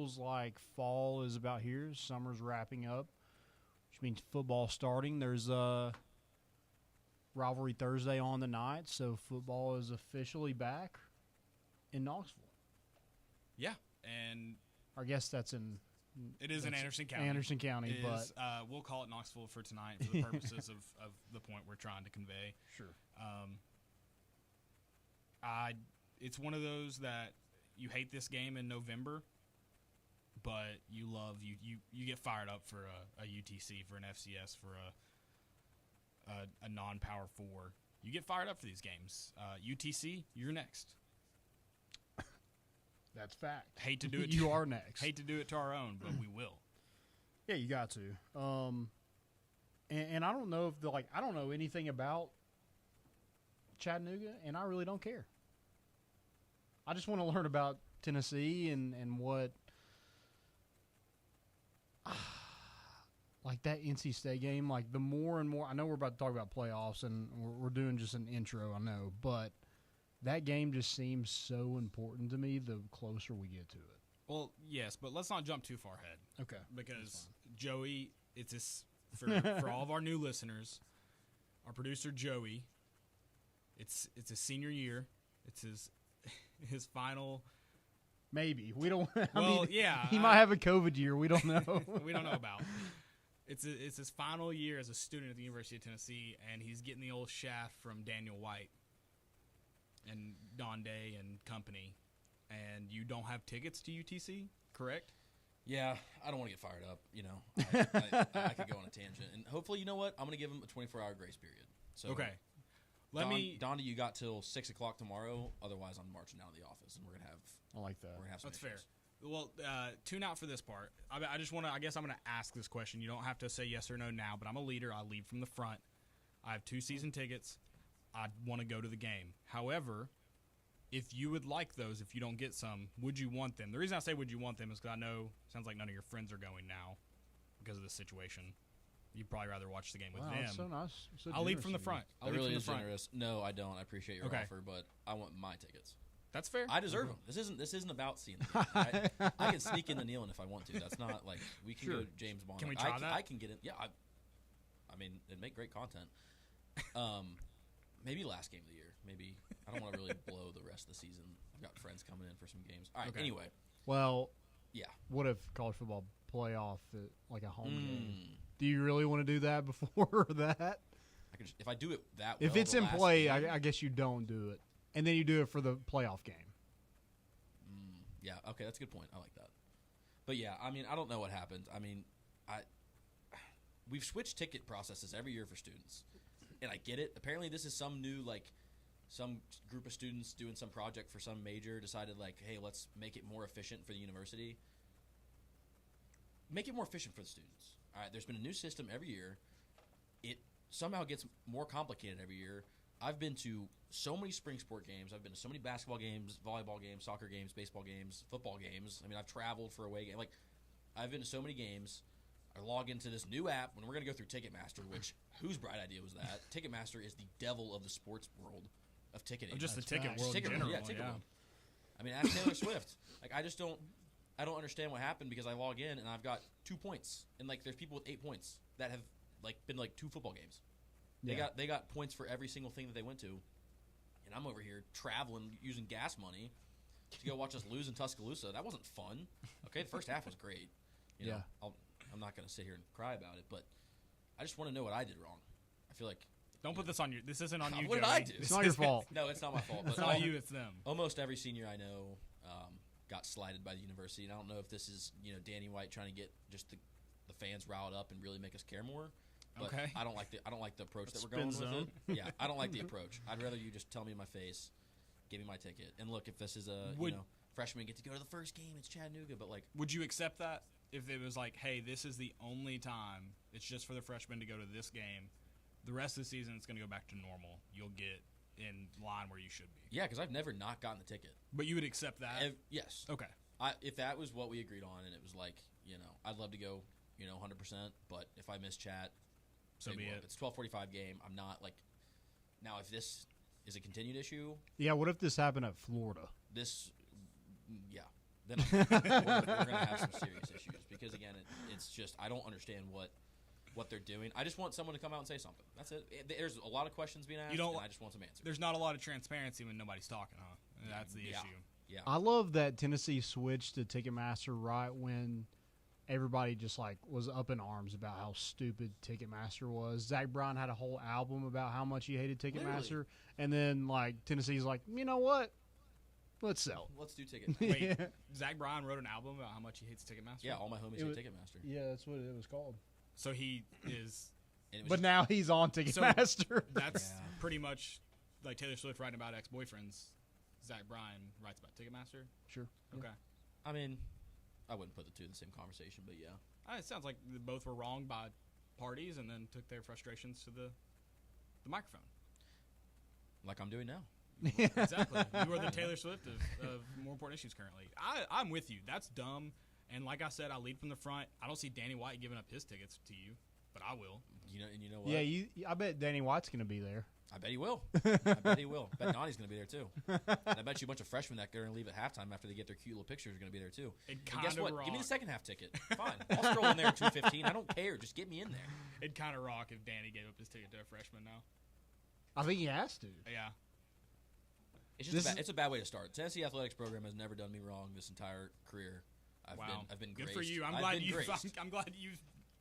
feels like fall is about here. Summer's wrapping up, which means football starting. There's a Rivalry Thursday on the night, so football is officially back in Knoxville. Yeah, and I guess that's in. It is in Anderson County. Anderson County, It is, but we'll call it Knoxville for tonight for the purposes of the point we're trying to convey. sure. It's one of those that you hate this game in November, but you love you get fired up for a UTC, for an FCS, for a non-power 4. You get fired up for these games. UTC, you're next. That's fact. Hate to do it. You are next. Hate to do it to our own, but we will. Yeah, you got to. And I don't know if I don't know anything about Chattanooga, and I really don't care. I just want to learn about Tennessee and what, like that NC State game. Like the more and more, I know we're about to talk about playoffs, and we're doing just an intro. I know, but that game just seems so important to me. The closer we get to it. Well, yes, but let's not jump too far ahead. Okay. Because Joey, it's this for all of our new listeners. Our producer Joey, it's his senior year. It's his final. Maybe we don't. Yeah, he might have a COVID year. We don't know. We don't know about. It's his final year as a student at the University of Tennessee, and he's getting the old shaft from Daniel White and Don Day and company. And you don't have tickets to UTC, correct? Yeah, I don't want to get fired up. I could go on a tangent, and hopefully, you know what? I'm going to give him a 24-hour grace period. So okay. Donda, you got till 6 o'clock tomorrow. Otherwise, I'm marching out of the office, and we're gonna have. I like that. We're gonna have some That's issues. fair. Well, tune out for this part. I just want to. I guess I'm going to ask this question. You don't have to say yes or no now, but I'm a leader. I lead from the front. I have 2 season tickets. I want to go to the game. However, if you would like those, if you don't get some, would you want them? The reason I say would you want them is because I know it sounds like none of your friends are going now because of this situation. You'd probably rather watch the game with them. That's so nice. So I'll lead generous from the of you. front. I'll That lead really from is the front. generous. No, I don't. I appreciate your Okay. offer, but I want my tickets. That's fair. I deserve them. This isn't about seeing the game. I can sneak in the kneeling if I want to. That's not like we can Sure. go James Bond. Can we Like, try that? I can get in. Yeah, I mean, it'd make great content. Maybe last game of the year. Maybe I don't want to really blow the rest of the season. I've got friends coming in for some games. All right. Okay. Anyway, Well, yeah. what if college football playoff like a home game? Mm. Do you really want to do that before that? I could if I do it that. If well, it's the in last play, game- I guess you don't do it, and then you do it for the playoff game. Yeah, okay, that's a good point. I like that. But yeah, I mean, I don't know what happened. I mean, we've switched ticket processes every year for students, and I get it. Apparently, this is some new some group of students doing some project for some major decided hey, let's make it more efficient for the university. Make it more efficient for the students. All right, there's been a new system every year. It somehow gets more complicated every year. I've been to so many spring sport games. I've been to so many basketball games, volleyball games, soccer games, baseball games, football games. I mean, I've traveled for away game. I've been to so many games. I log into this new app when we're going to go through Ticketmaster, which whose bright idea was that? Ticketmaster is the devil of the sports world of ticketing. Just the That's ticket facts. world in Ticket general. world, yeah, ticket world. I mean, ask Taylor Swift. I don't understand what happened because I log in and I've got 2 points, and there's people with 8 points that have been 2 football games. They got points for every single thing that they went to, and I'm over here traveling using gas money to go watch us lose in Tuscaloosa. That wasn't fun. Okay, the first half was great. You know, I'm not going to sit here and cry about it, but I just want to know what I did wrong. I feel like Don't put this on you. This isn't on you, What did Joey. I do? It's not your fault. no, it's not my fault. It's But not you. It's them. almost every senior I know got slighted by the university, and I don't know if this is Danny White trying to get just the fans riled up and really make us care more. But Okay. I don't like the approach that we're Spin going zone. with it. Yeah, I don't like the approach. I'd rather you just tell me in my face, give me my ticket, and look, if this is freshmen get to go to the first game, it's Chattanooga, but Would you accept that if it was hey, this is the only time it's just for the freshmen to go to this game? The rest of the season, it's going to go back to normal. You'll get in line where you should be. yeah, because I've never not gotten the ticket. But you would accept that? Yes. Okay. If that was what we agreed on, and it was I'd love to go, 100%, but if I miss chat, So be if it. it's 12:45 game, I'm not now if this is a continued issue, Yeah, what if this happened at Florida? yeah, then we're going to have some serious issues because, again, it's just I don't understand what they're doing. I just want someone to come out and say something. That's it. There's a lot of questions being asked, and I just want some answers. There's not a lot of transparency when nobody's talking, huh? That's the issue. Yeah. I love that Tennessee switched to Ticketmaster right when everybody just like was up in arms about how stupid Ticketmaster was. Zach Bryan had a whole album about how much he hated Ticketmaster, Literally. and then like Tennessee's like, you know what? Let's sell. Let's do Ticketmaster. Wait, Yeah. Zach Bryan wrote an album about how much he hates Ticketmaster? Yeah, all my homies hate Ticketmaster. Yeah, that's what it was called. So he is. And it was But now he's on Ticketmaster. That's Yeah. pretty much like Taylor Swift writing about ex-boyfriends. Zach Bryan writes about Ticketmaster. Sure. Okay. I mean, I wouldn't put the two in the same conversation, but yeah. It sounds like both were wronged by parties and then took their frustrations to the microphone. Like I'm doing now. Exactly. You are the Taylor Swift of more important issues currently. I'm with you. That's dumb. And like I said, I lead from the front. I don't see Danny White giving up his tickets to you, but I will. You know what? Yeah, I bet Danny White's going to be there. I bet he will. I bet he will. I bet Donnie's going to be there too. And I bet you a bunch of freshmen that are going to leave at halftime after they get their cute little pictures are going to be there too. It And kind guess of what? rock. Give me the second half ticket. Fine. I'll stroll in there at 2:15. I don't care. Just get me in there. It'd kind of rock if Danny gave up his ticket to a freshman now. I think he has to. Yeah. It's just it's a bad way to start. Tennessee athletics program has never done me wrong this entire career. I've been good graced. for you. I've glad been you. graced. I'm glad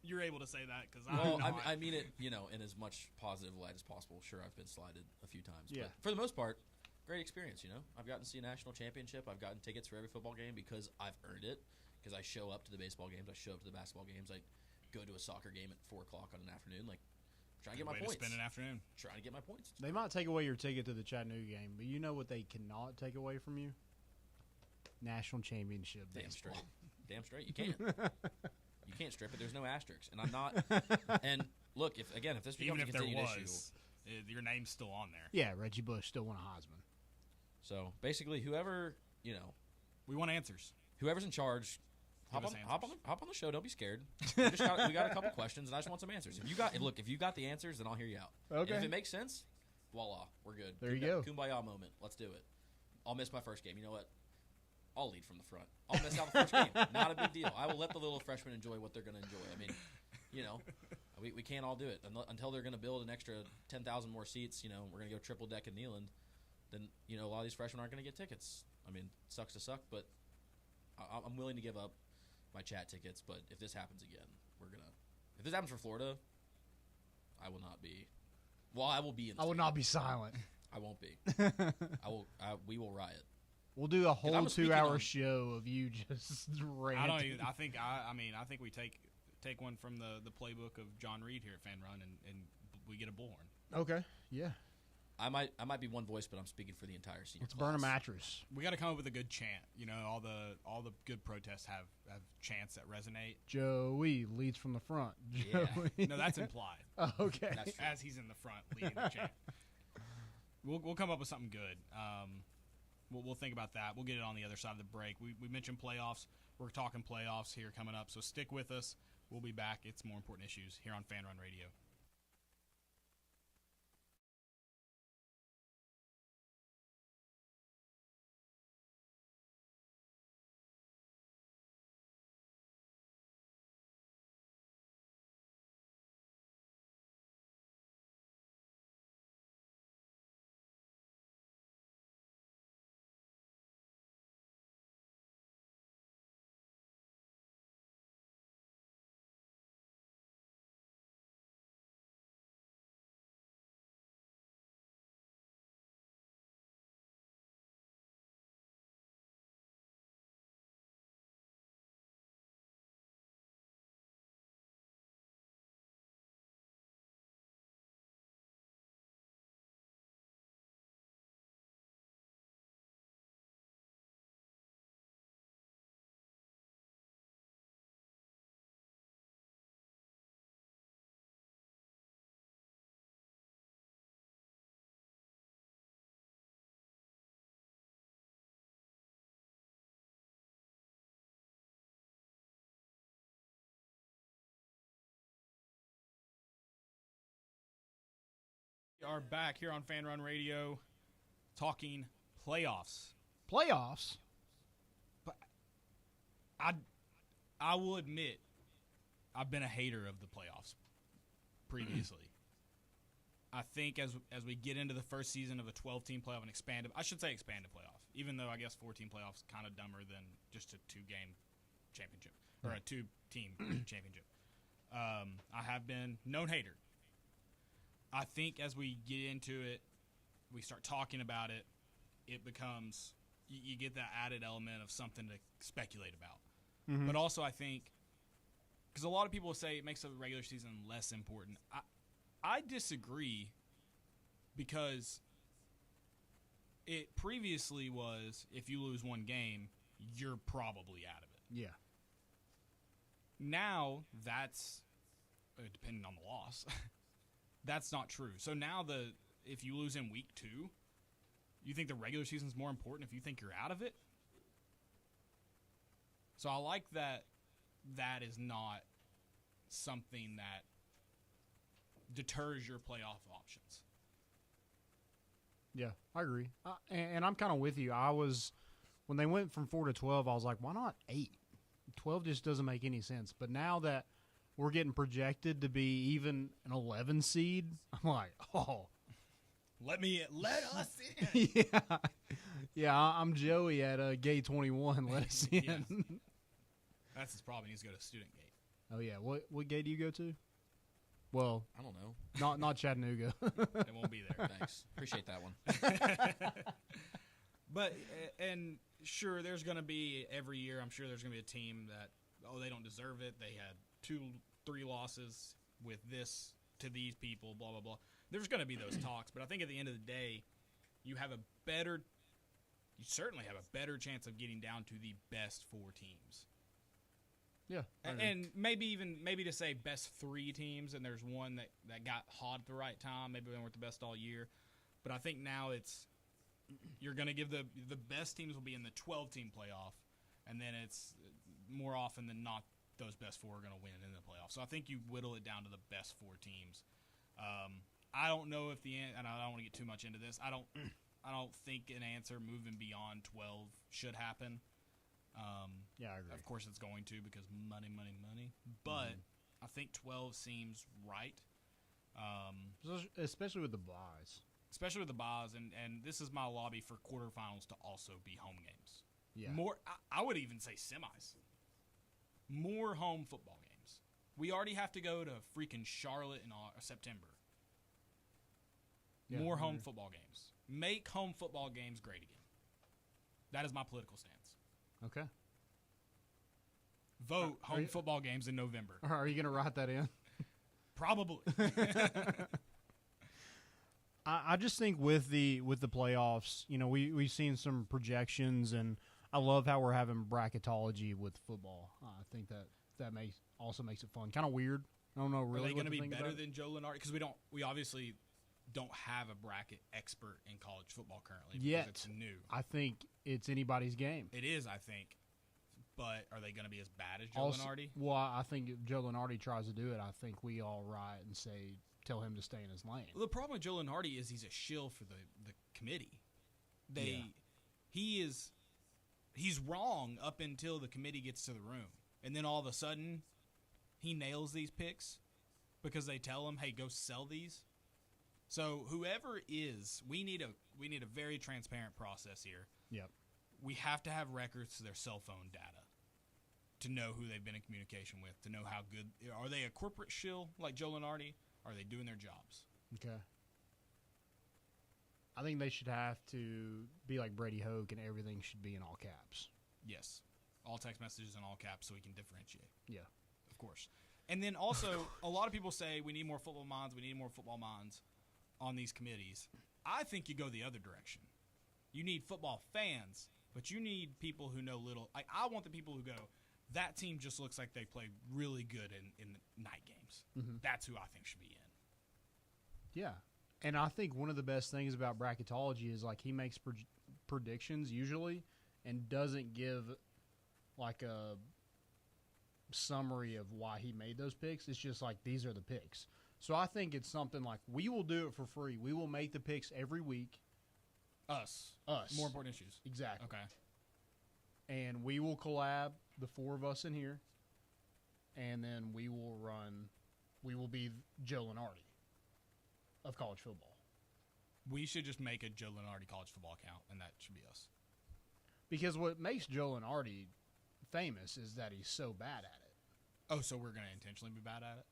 you're able to say that because Well, I'm not. I mean it, in as much positive light as possible. Sure, I've been slighted a few times, Yeah. but for the most part, great experience. I've gotten to see a national championship. I've gotten tickets for every football game because I've earned it. Because I show up to the baseball games, I show up to the basketball games, I go to a soccer game at 4 o'clock on an afternoon, like trying to get my Way points. to spend an afternoon. Trying to get my points. They might take away your ticket to the Chattanooga game, but you know what they cannot take away from you? National championship Damn baseball. straight. Damn straight. You can't. You can't strip it. There's no asterisks, and I'm not. And look, if this becomes Even a if there continued issue, was, your name's still on there. Yeah, Reggie Bush still won a Heisman. so basically, whoever We want answers. whoever's in charge, hop us on the show. Don't be scared. We got a couple questions, and I just want some answers. If you got the answers, then I'll hear you out. Okay. And if it makes sense, voila, we're good. There you go. Kumbaya moment. Let's do it. I'll miss my first game. You know what? I'll lead from the front. I'll miss out the first game. Not a big deal. I will let the little freshmen enjoy what they're going to enjoy. I mean, we can't all do it until they're going to build an extra 10,000 more seats. We're going to go triple deck in Neyland. Then a lot of these freshmen aren't going to get tickets. I mean, sucks to suck, but I'm willing to give up my chat tickets. But if this happens again, if this happens for Florida, I will not be. Well, I will be in. I will not be silent. I won't be. We will riot. We'll do a whole I'm speaking 2-hour on- show of you just ranting. I don't even. I think we take one from the playbook of John Reed here at Fan Run, and we get a bullhorn. Okay, yeah. I might be one voice, but I'm speaking for the entire senior Let's class. burn a mattress. We got to come up with a good chant. All the good protests have chants that resonate. Joey leads from the front. Yeah. Joey. No, that's implied. Oh, okay. That's true. As he's in the front leading the chant. We'll come up with something good. We'll think about that. We'll get it on the other side of the break. We mentioned playoffs. We're talking playoffs here coming up, so stick with us. We'll be back. It's More Important Issues here on Fan Run Radio. We are back here on Fan Run Radio talking playoffs. Playoffs? I will admit I've been a hater of the playoffs previously. I think as we get into the first season of a 12-team playoff and expanded playoff, even though I guess 14 playoffs kind of dumber than just a 2-game championship or a 2-team championship. I have been known hater. I think as we get into it, we start talking about it, it becomes you get that added element of something to speculate about. Mm-hmm. But also I think because a lot of people say it makes the regular season less important. I disagree because it previously was if you lose one game, you're probably out of it. Yeah. Now that's depending on the loss. That's not true. So now if you lose in week 2, you think the regular season is more important if you think you're out of it? So I like that is not something that deters your playoff options. Yeah, I agree. And I'm kind of with you. When they went from 4 to 12, I was like, why not 8? 12 just doesn't make any sense. But now that we're getting projected to be even an 11 seed, I'm like, oh. Let us in. Yeah, I'm Joey at Gate 21. Let us in. Yes. That's his problem. He needs to go to student gate. Oh, yeah. What gate do you go to? Well, I don't know. not Chattanooga. It won't be there. Thanks. Appreciate that one. But, and sure, there's going to be every year, I'm sure there's going to be a team that, they don't deserve it. They had 2-3 losses with this to these people, blah, blah, blah. There's going to be those talks, but I think at the end of the day, you certainly have a better chance of getting down to the best 4 teams. Yeah. And maybe to say best 3 teams, and there's one that got hot at the right time. Maybe they weren't the best all year. But I think now you're going to give the best teams will be in the 12-team playoff, and then it's more often than not those best 4 are going to win in the playoff. So I think you whittle it down to the best 4 teams. I don't know if and I don't want to get too much into this. I don't think an answer moving beyond 12 should happen. Yeah, I agree. Of course it's going to because money. But I think 12 seems right. Especially with the buys. Especially with the buys, and this is my lobby for quarterfinals to also be home games. Yeah. More, I would even say semis. More home football games. We already have to go to freaking Charlotte in September. Yeah, More home football games. Make home football games great again. That is my political stance. Okay. Vote home football games in November. Are you going to write that in? Probably. I just think with the playoffs, we've seen some projections, and I love how we're having bracketology with football. I think that also makes it fun. Kind of weird. I don't know really. Are they going to be better than Joe Lunardi? Because we obviously don't have a bracket expert in college football currently. Yet it's new. I think it's anybody's game. It is, I think. But are they going to be as bad as Joe Lunardi? Well, I think if Joe Lunardi tries to do it, I think we all riot and tell him to stay in his lane. Well, the problem with Joe Lunardi is he's a shill for the committee. He's wrong up until the committee gets to the room. And then all of a sudden, he nails these picks because they tell him, hey, go sell these. So whoever is, we need a very transparent process here. Yep. We have to have records to their cell phone data to know who they've been in communication with, to know how good. Are they a corporate shill like Joe Lunardi? Are they doing their jobs? Okay. I think they should have to be like Brady Hoke, and everything should be in all caps. Yes. All text messages in all caps so we can differentiate. Yeah. Of course. And then also, a lot of people say we need more football minds, on these committees. I think you go the other direction. You need football fans, but you need people who know little. I want the people who go, that team just looks like they play really good in the night games. Mm-hmm. That's who I think should be in. Yeah. And I think one of the best things about bracketology is like he makes predictions usually and doesn't give like a summary of why he made those picks. It's just like these are the picks. So I think it's something like we will do it for free. We will make the picks every week. Us. Us. More important issues. Exactly. Okay. and we will collab, the four of us in here, and then we will be Joe Lenardi of college football. We should just make a Joe Lenardi college football account, and that should be us. Because what makes Joe Lenardi famous is that he's so bad at it. Oh, so we're going to intentionally be bad at it?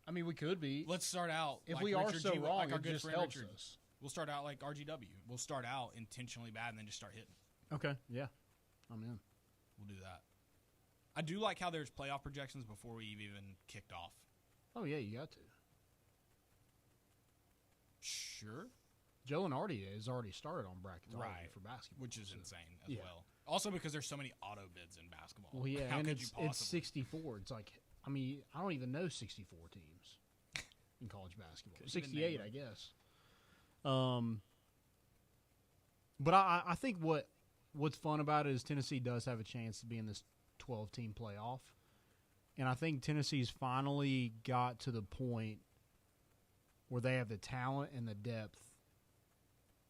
I mean, we could be. Let's start out if like we are Richard so G, wrong, like our it good just friend helps Richard. us. We'll start out like RGW. We'll start out intentionally bad and then just start hitting. Okay, yeah. I'm in. We'll do that. I do like how there's playoff projections before we've even kicked off. Oh, yeah, you got to. Sure. Joe Lenardi has already started on Bracketology Right. for basketball. Which is so- insane as Yeah. well. Also because there's so many auto bids in basketball. Well, yeah, How and could you it's possibly? 64. It's like, I mean, I don't even know 64 teams in college basketball. Couldn't even 68, name I guess. But I think what's fun about it is Tennessee does have a chance to be in this 12-team playoff. And I think Tennessee's finally got to the point where they have the talent and the depth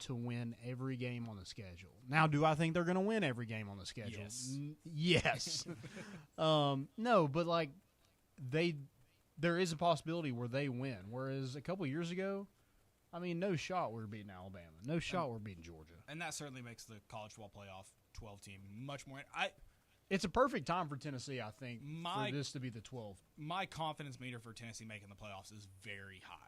to win every game on the schedule. Now, do I think they're going to win every game on the schedule? Yes. Yes. No, but like there is a possibility where they win. Whereas a couple years ago, I mean, no shot we're beating Alabama. No shot we're beating Georgia. And that certainly makes the college football playoff 12 team much more. It's a perfect time for Tennessee, I think, My- for this to be the 12. My confidence meter for Tennessee making the playoffs is very high.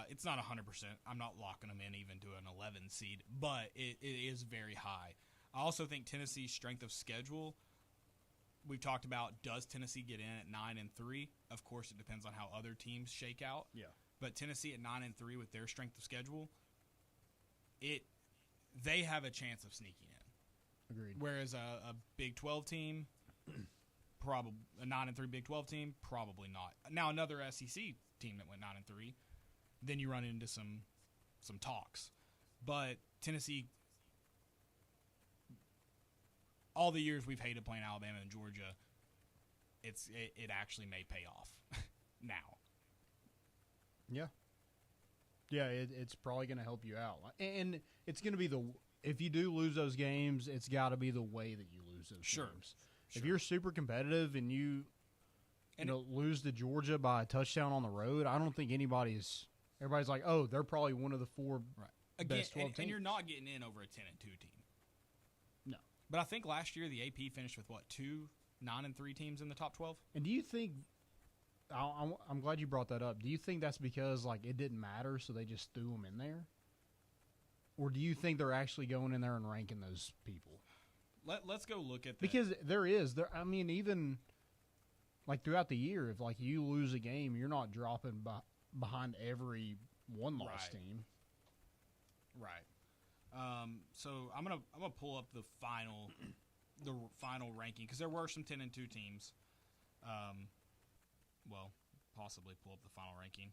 It's not 100%. I'm not locking them in even to an 11 seed, but it is very high. I also think Tennessee's strength of schedule, we've talked about, does Tennessee get in at 9-3? Of course, it depends on how other teams shake out. Yeah. But Tennessee at 9-3 with their strength of schedule, they have a chance of sneaking in. Agreed. Whereas a Big 12 team, probably a 9-3 Big 12 team, probably not. Now another SEC team that went 9-3, then you run into some talks. But Tennessee, all the years we've hated playing Alabama and Georgia, it actually may pay off now. Yeah. Yeah, it's probably going to help you out. And it's going to be if you do lose those games, it's got to be the way that you lose those Sure. games. If you're super competitive and you lose to Georgia by a touchdown on the road, I don't think everybody's like, oh, they're probably one of the four Right. Again, best 12 and teams. you're not getting in over a 10-2 team. No. But I think last year the AP finished with, two 9-3 teams in the top 12? And do you think I'm glad you brought that up. Do you think that's because like it didn't matter, so they just threw them in there? Or do you think they're actually going in there and ranking those people? Let's go look at that. Because I mean, even like throughout the year, if like you lose a game, you're not dropping behind every one-loss Right. team. Right. So I'm gonna pull up the final ranking because there were some 10-2 teams. Well, possibly pull up the final ranking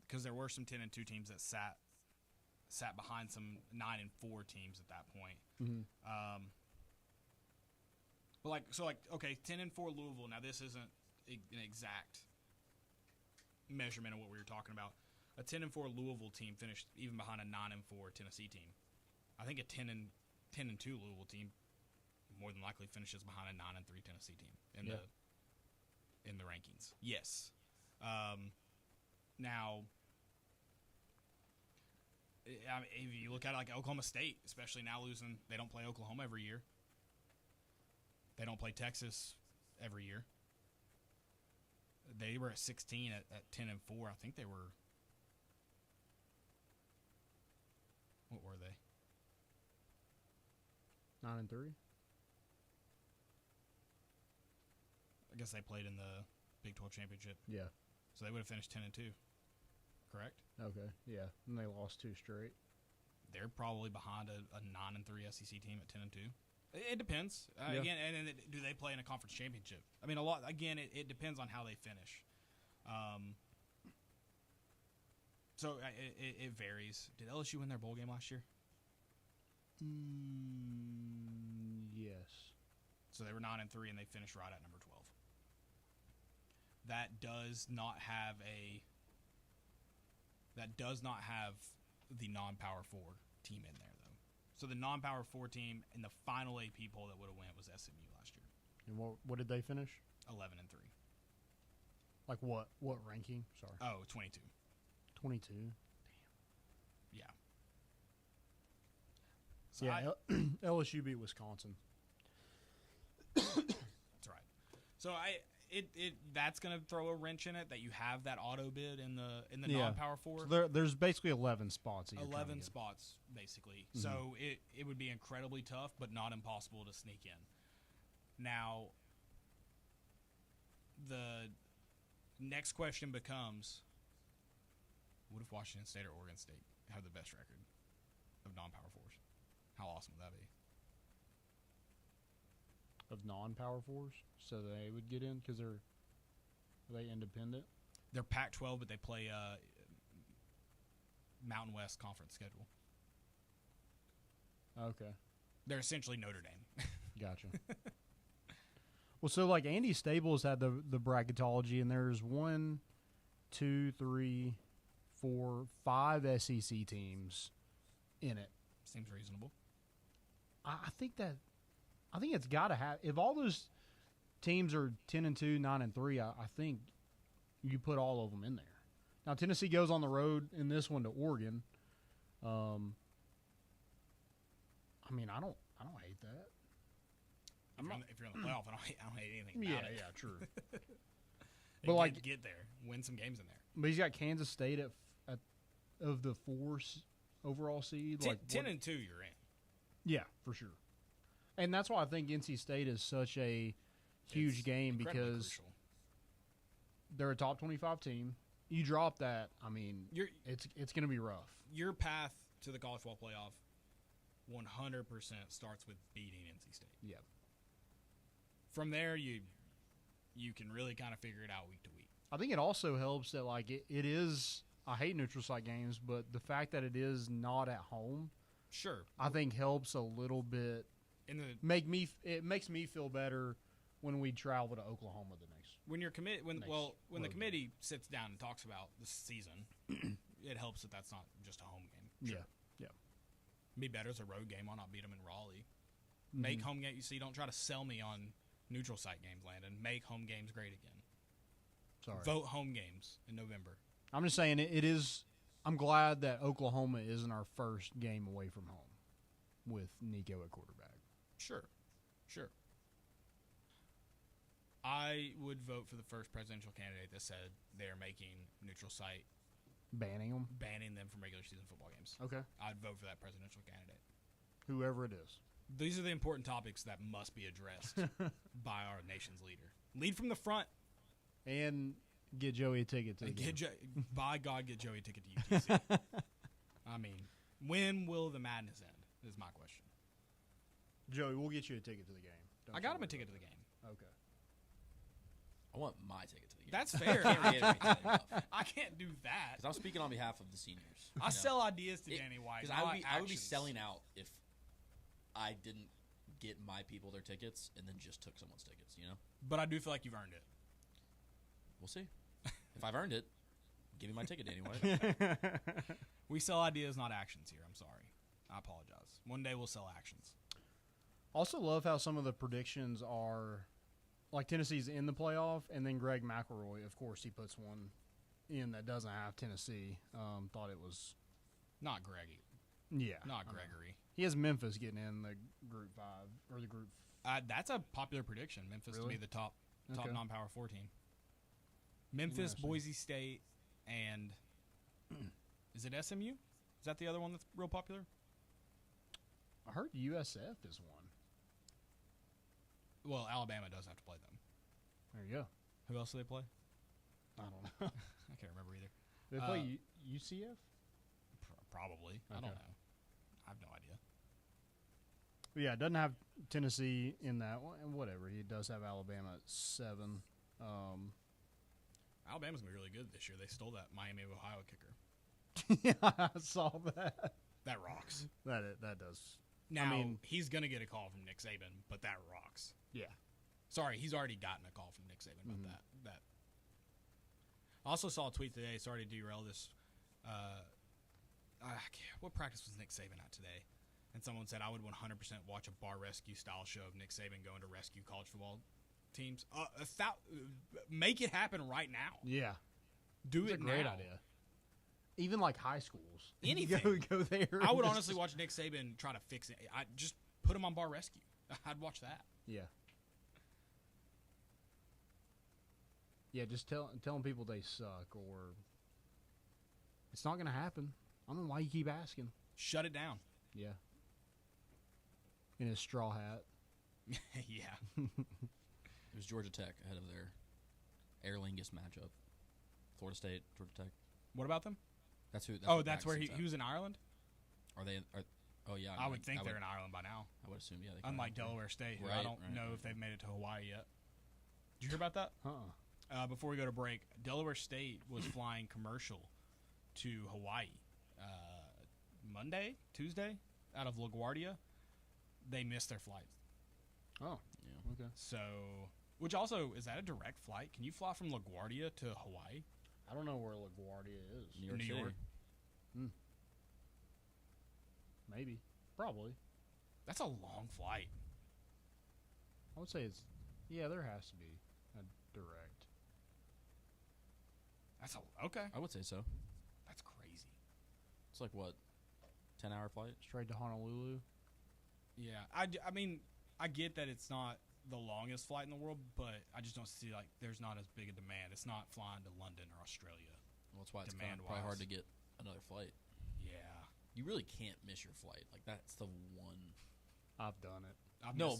because there were some 10-2 teams that sat behind some 9-4 teams at that point. Mm-hmm. But okay, 10-4 Louisville. Now this isn't an exact measurement of what we were talking about. A 10-4 Louisville team finished even behind a 9-4 Tennessee team. I think a 10-2 Louisville team more than likely finishes behind a 9-3 Tennessee team in the rankings. Yes. Now, if you look at it like Oklahoma State, especially now losing, they don't play Oklahoma every year. They don't play Texas every year. They were at 16 at 10-4. I think they were. What were they? 9-3. I guess they played in the Big 12 championship, Yeah. so they would have finished 10-2. Correct? Okay. Yeah. And they lost 2 straight. They're probably behind a 9-3 SEC team at 10-2. It depends. Yeah. Again, and then do they play in a conference championship? I mean, a lot. Again, it depends on how they finish. So it varies. Did LSU win their bowl game last year? Yes. So they were 9-3, and they finished right at number 12. That does not have the non-power 4 team in there though. So the non-Power 4 team in the final AP poll that would have went was SMU last year. And what did they finish? 11-3. Like what? What ranking? Sorry. Oh, 22. 22. Yeah. So Yeah. LSU beat Wisconsin. that's right. So that's going to throw a wrench in it that you have that auto bid in the non-Power 4. So there's basically 11 spots. 11 spots basically. Mm-hmm. So it would be incredibly tough, but not impossible to sneak in. Now, the next question becomes: what if Washington State or Oregon State have the best record of non-Power 4s? How awesome would that be? Of non-Power 4s, so they would get in because are they independent? They're Pac-12, but they play Mountain West Conference schedule. Okay, They're essentially Notre Dame. gotcha. Well, so like Andy Stables had the bracketology, and there's 1, 2, 3, 4, 5 SEC teams in it. Seems reasonable. I think it's got to have. If all those teams are 10-2, 9-3, I think you put all of them in there. Now Tennessee goes on the road in this one to Oregon. I mean, I don't hate that. If you're in the playoff, I don't hate anything about it. Yeah, true. But like- get there, win some games in there. But he's got Kansas State at of the 4 overall seed. 10 and 2, you're in. Yeah, for sure. And that's why I think NC State is such a huge It's game incredibly because crucial. they're a top 25 team. You drop that, I mean, Your it's going to be rough. your path to the college football playoff 100% starts with beating NC State. Yeah. From there, you can really kind of figure it out week to week. I think it also helps that like it is. I hate neutral site games, but the fact that it is not at home, Sure, I think helps a little bit. in the It makes me feel better when we travel to Oklahoma the next. when you're when Next the road committee sits down and talks about the season, it helps that that's not just a home game. Sure. Yeah. Be better as a road game. I'll not beat them in Raleigh. Mm-hmm. Make home game. You see, don't try to sell me on neutral site games, Landon. Make home games great again. Sorry. Vote home games in November. I'm just saying it is. I'm glad that Oklahoma isn't our first game away from home with Nico at quarterback. Sure. I would vote for the first presidential candidate that said they're making neutral site, Banning them. banning them from regular season football games. Okay. I'd vote for that presidential candidate. Whoever it is. These are the important topics that must be addressed by our nation's leader. Lead from the front. And get Joey a ticket to the game. By God, get Joey a ticket to UTC. I mean, when will the madness end is my question. Joey, we'll get you a ticket to the game. Don't I got you him a worry ticket to about the game. it. Okay. I want my ticket to the game. That's fair. I can't reiterate that enough. I can't do that. Because I'm speaking on behalf of the seniors. I sell ideas to Danny White. Because I would be selling out if I didn't get my people their tickets and then just took someone's tickets, you know? But I do feel like you've earned it. We'll see. If I've earned it, give me my ticket anyway. We sell ideas, not actions here. I'm sorry. I apologize. One day we'll sell actions. Also love how some of the predictions are like Tennessee's in the playoff, and then Greg McElroy, of course, he puts one in that doesn't have Tennessee. Thought it was Not Greggy. yeah, Not I know. Gregory. He has Memphis getting in the Group 5 or the Group. That's a popular prediction. Memphis Really? to be the top Okay. non-power 4 team. Memphis, Interesting. Boise State, and is it SMU? Is that the other one that's real popular? I heard USF is one. Well, Alabama does have to play them. There you go. Who else do they play? I don't know. I can't remember either. They play UCF. Probably. I Okay. don't know. I have no idea. But yeah, it doesn't have Tennessee in that one. And whatever, he does have Alabama at 7. Alabama's going to be really good this year. They stole that Miami of Ohio kicker. Yeah, I saw that. That rocks. That does. Now, mean- he's going to get a call from Nick Saban, but that rocks. Yeah. Sorry, he's already gotten a call from Nick Saban about that. I also saw a tweet today. Sorry to derail this. What practice was Nick Saban at today? And someone said I would 100% watch a bar rescue style show of Nick Saban going to rescue college football teams. Make it happen right now. Yeah. Do It's it a great now. idea. Even like high schools. Anything. Go there. I would and honestly watch Nick Saban try to fix it. I just put him on bar rescue. I'd watch that. Yeah. Yeah, just telling people they suck or it's not going to happen. I don't know why you keep asking. Shut it down. Yeah. In his straw hat. Yeah. It was Georgia Tech ahead of their Aer Lingus matchup. Florida State, Georgia Tech. What about them? That's who. That's where he was in Ireland? Are they? Oh yeah. I would think they're in Ireland by now. I would assume yeah. They Unlike Delaware State, who I don't know if they've made it to Hawaii yet. Did you hear about that? Before we go to break, Delaware State was flying commercial to Hawaii Tuesday, out of LaGuardia. They missed their flight. Oh, Yeah. okay. So, which also, is that a direct flight? Can you fly from LaGuardia to Hawaii? I don't know where LaGuardia is. New York New City. York. Maybe. Probably. That's a long flight. I would say it's... Yeah, there has to be a direct. Okay. I would say so. That's crazy. It's like what, 10-hour flight? Straight to Honolulu. Yeah. I mean, I get that it's not the longest flight in the world, but I just don't see, like, there's not as big a demand. It's not flying to London or Australia. Well, that's why it's Demand-wise. probably hard to get another flight. Yeah. You really can't miss your flight. Like that's the one. I've done it.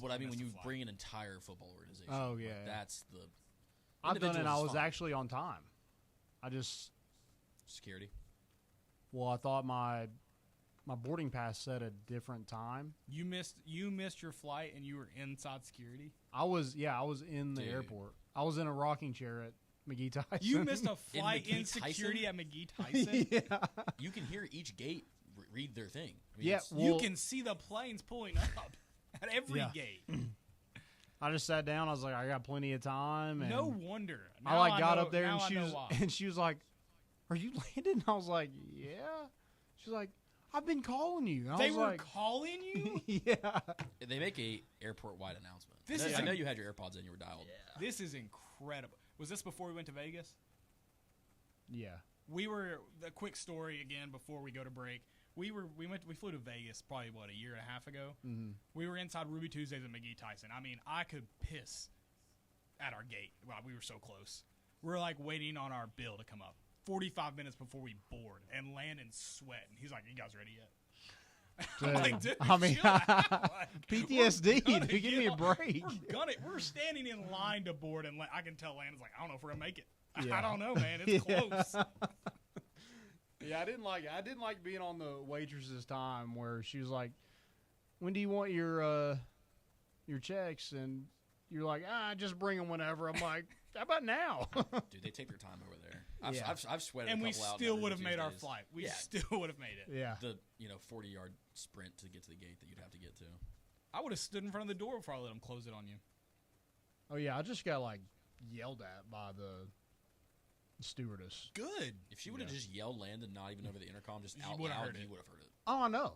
But I mean when you bring an entire football organization. Oh, like, yeah. that's the. I've done it and I individuals was is fine. actually on time. I just... Security. Well, I thought my boarding pass said a different time. You missed your flight and you were inside security? I was in the Dude. airport. I was in a rocking chair at McGee Tyson. You missed a flight in McGee security Tyson? at McGee Tyson? Yeah. You can hear each gate read their thing. I mean, Yeah, it's- well- You can see the planes pulling up at every Yeah. gate. I just sat down. I was like, I got plenty of time. And No wonder. I Now got know- up there now and I she know was why. and she was like, "Are you landing?" And I was like, "Yeah." She's like, "I've been calling you." And I They was were like, calling you? "Yeah." They make a airport wide announcement. This I know- is I know a- you had your AirPods in. You were dialed. This is incredible. Was this before we went to Vegas? Yeah. A quick story again before we go to break. We flew to Vegas probably a year and a half ago. Mm-hmm. We were inside Ruby Tuesdays at McGee Tyson. I mean, I could piss at our gate. Wow, we were so close. We're like waiting on our bill to come up 45 minutes before we board, and Landon's sweating. He's like, "You guys ready yet?" I'm like, "Dude, I mean, chill out." Like, PTSD. we're gonna Dude, give get me a on- break. We're standing in line to board, and I can tell Landon's like, "I don't know if we're gonna make it. Yeah. I don't know, man. It's Yeah. close." Yeah, I didn't like being on the waitress's time where she was like, "When do you want your checks?" And you're like, just bring them whenever. I'm like, how about now? Dude, they take their time over there. I've, Yeah. I've sweated. And a we couple out still on would have Ruby made our Tuesdays. flight. We Yeah. still would have made it. Yeah. The 40-yard sprint to get to the gate that you'd have to get to. I would have stood in front of the door before I let them close it on you. Oh yeah, I just got like yelled at by the stewardess. Good. If she would have just yelled Landon, not even over the intercom, just You out would've loud, heard you it. would have heard it. Oh, I know.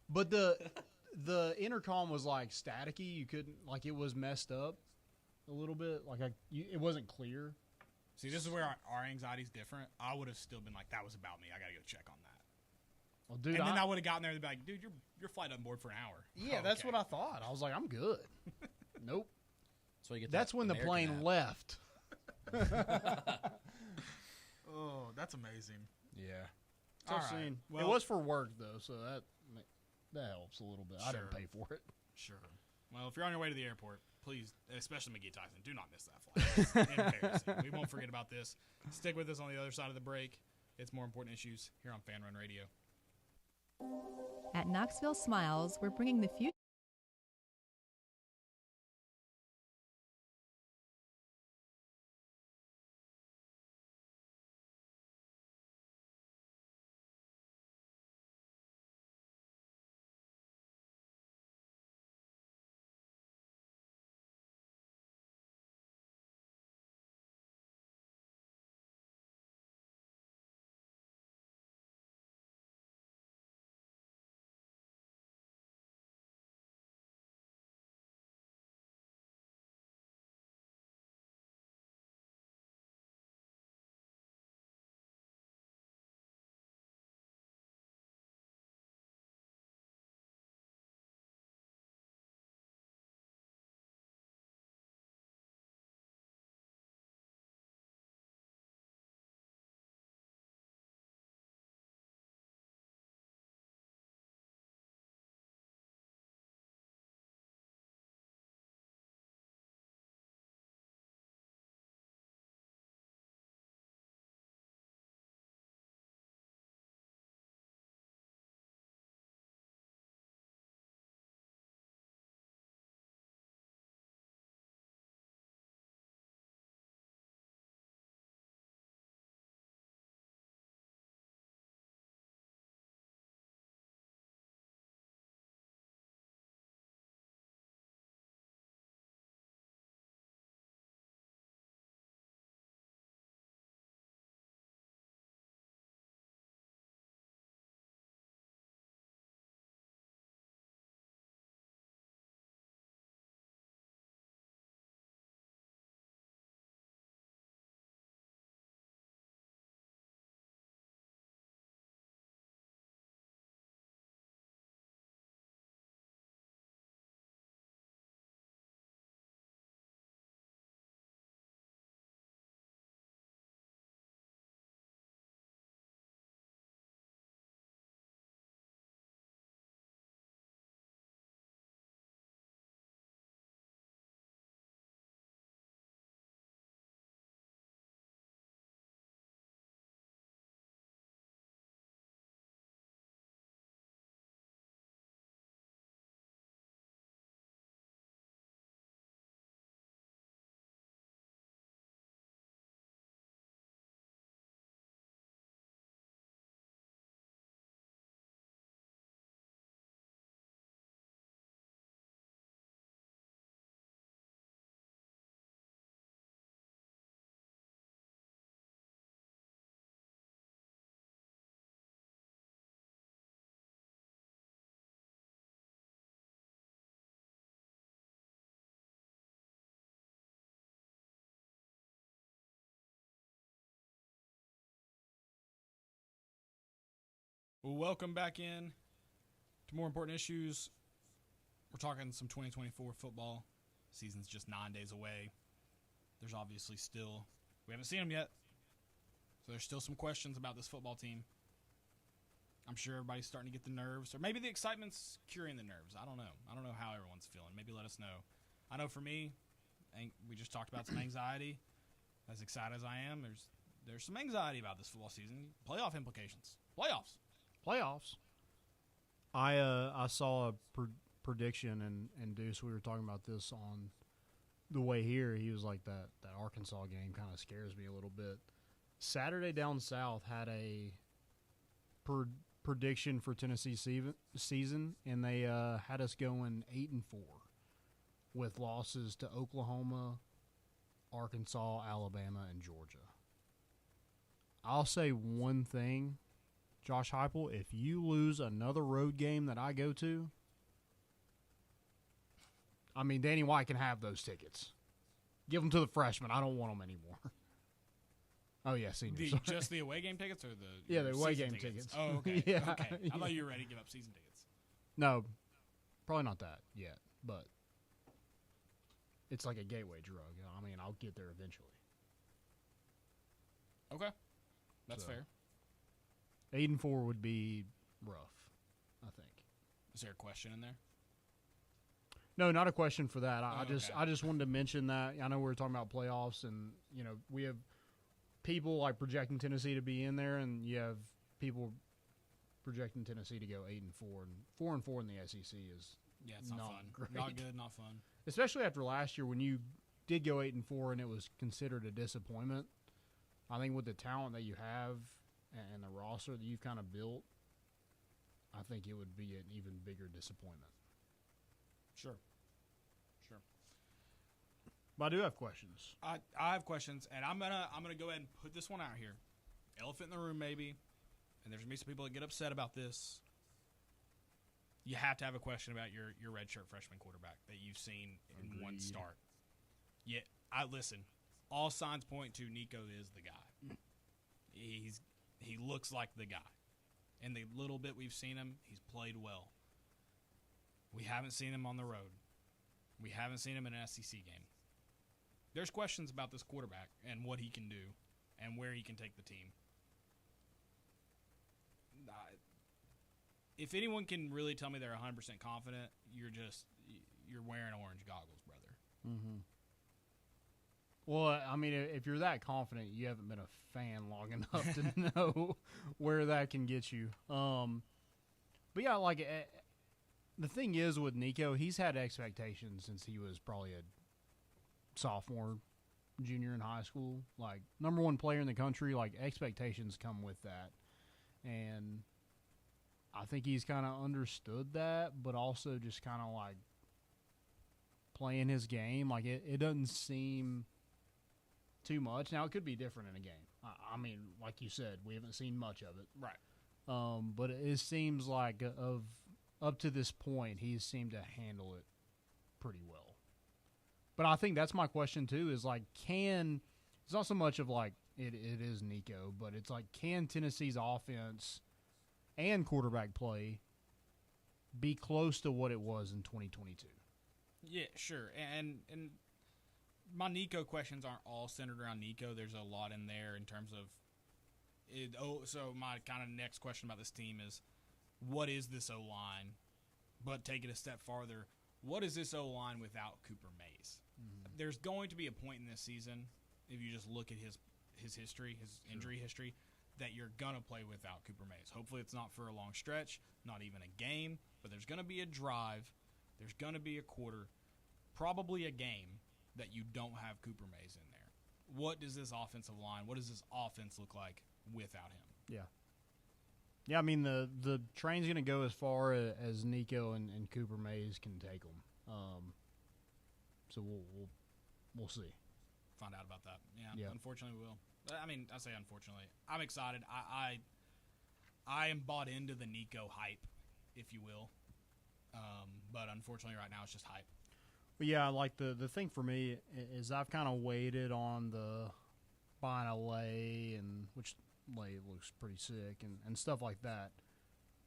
But the intercom was like staticky. You couldn't it was messed up a little bit. It wasn't clear. See, this is where our anxiety's different. I would have still been like, "That was about me. I got to go check on that." Well, dude, And then I would have gotten there and be like, "Dude, your flight on board for an hour." yeah, Oh, that's okay. what I thought. I was like, I'm good. Nope. So you get That's that when the American plane app. left. Oh, that's amazing. Yeah. All Tough right. scene. Well- It was for work though, so that helps a little bit. I didn't Sure. pay for it. Sure. Well, if you're on your way to the airport, please, especially McGee Tyson, do not miss that flight. It's embarrassing. We won't forget about this. Stick with us on the other side of the break. It's more important issues here on Fan Run Radio. At Knoxville Smiles, we're bringing the future. Well, welcome back in to More Important Issues. We're talking some 2024 football. Season's just 9 days away. There's obviously still, we haven't seen them yet, so there's still some questions about this football team. I'm sure everybody's starting to get the nerves, or maybe the excitement's curing the nerves. I don't know. I don't know how everyone's feeling. Maybe let us know. I know for me, we just talked about some anxiety. As excited as I am, there's some anxiety about this football season. Playoff implications. Playoffs. I saw a prediction, and Deuce, we were talking about this on the way here. He was like, that Arkansas game kind of scares me a little bit. Saturday Down South had a prediction for Tennessee season, and they had us going 8-4 with losses to Oklahoma, Arkansas, Alabama, and Georgia. I'll say one thing, Josh Heupel, if you lose another road game that I go to, I mean, Danny White can have those tickets. Give them to the freshmen. I don't want them anymore. Oh, yeah, seniors. Just the away game tickets or the Yeah, the away season game tickets. Oh, okay. Yeah, okay. I thought yeah. you were ready to give up season tickets. No, probably not that yet, but it's like a gateway drug. I mean, I'll get there eventually. Okay. That's So. fair. 8-4 would be rough, I think. Is there a question in there? No, not a question for that. I Oh, okay. just wanted to mention that. I know we were talking about playoffs, and we have people like projecting Tennessee to be in there, and you have people projecting Tennessee to go 8-4, and 4-4 in the SEC is Yeah, it's not Not fun. great. Not good, not fun. especially after last year when you did go 8-4 and it was considered a disappointment. I think with the talent that you have and the roster that you've kind of built, I think it would be an even bigger disappointment. Sure. But I do have questions. I have questions, and I'm gonna go ahead and put this one out here. Elephant in the room, maybe, and there's gonna be some people that get upset about this. You have to have a question about your redshirt freshman quarterback that you've seen in one Agreed. start. Yeah, listen. All signs point to Nico is the guy. He looks like the guy. And the little bit we've seen him, he's played well. We haven't seen him on the road. We haven't seen him in an SEC game. There's questions about this quarterback and what he can do and where he can take the team. If anyone can really tell me they're 100% confident, you're wearing orange goggles, brother. Mm-hmm. Well, I mean, if you're that confident, you haven't been a fan long enough to know where that can get you. But yeah, like the thing is with Nico, he's had expectations since he was probably a sophomore, junior in high school. Like number one player in the country, like expectations come with that, and I think he's kind of understood that, but also just kind of like playing his game. Like it doesn't seem too much. Now it could be different in a game. I mean, like you said, we haven't seen much of it. Right. But it seems like up to this point, he's seemed to handle it pretty well. But I think that's my question too. Is like, it's not so much of like it is Nico, but it's like, can Tennessee's offense and quarterback play be close to what it was in 2022? Yeah, sure. And my Nico questions aren't all centered around Nico. There's a lot in there in terms of it. So my kind of next question about this team is, what is this O-line? But take it a step farther, what is this O-line without Cooper Mays? Mm-hmm. There's going to be a point in this season, if you just look at his history, his injury history, that you're going to play without Cooper Mays. Hopefully it's not for a long stretch, not even a game, but there's going to be a drive, there's going to be a quarter, probably a game that you don't have Cooper Mays in there. What does this offensive line, what does this offense look like without him? Yeah. Yeah, I mean, the train's going to go as far as Nico and Cooper Mays can take them. So we'll see. Find out about that. Yeah. Unfortunately we will. But, I mean, I say unfortunately. I'm excited. I am bought into the Nico hype, if you will. But unfortunately right now it's just hype. But yeah, like the thing for me is I've kind of waited on the buying a lay, and which lay looks pretty sick and stuff like that.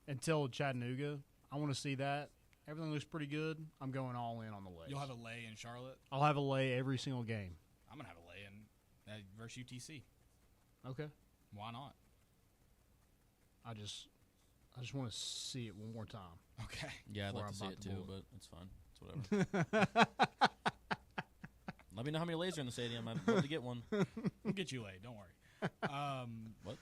until Chattanooga. I want to see that. Everything looks pretty good. I'm going all in on the lay. You'll have a lay in Charlotte. I'll have a lay every single game. I'm gonna have a lay in versus UTC. Okay. Why not? I just want to see it one more time. Okay. Yeah, I'd Before like I to see bite it the too, bullet. but it's fine. It's whatever. Let me know how many lays are in the stadium. I'd love to get one. We'll get you laid. Don't worry. What?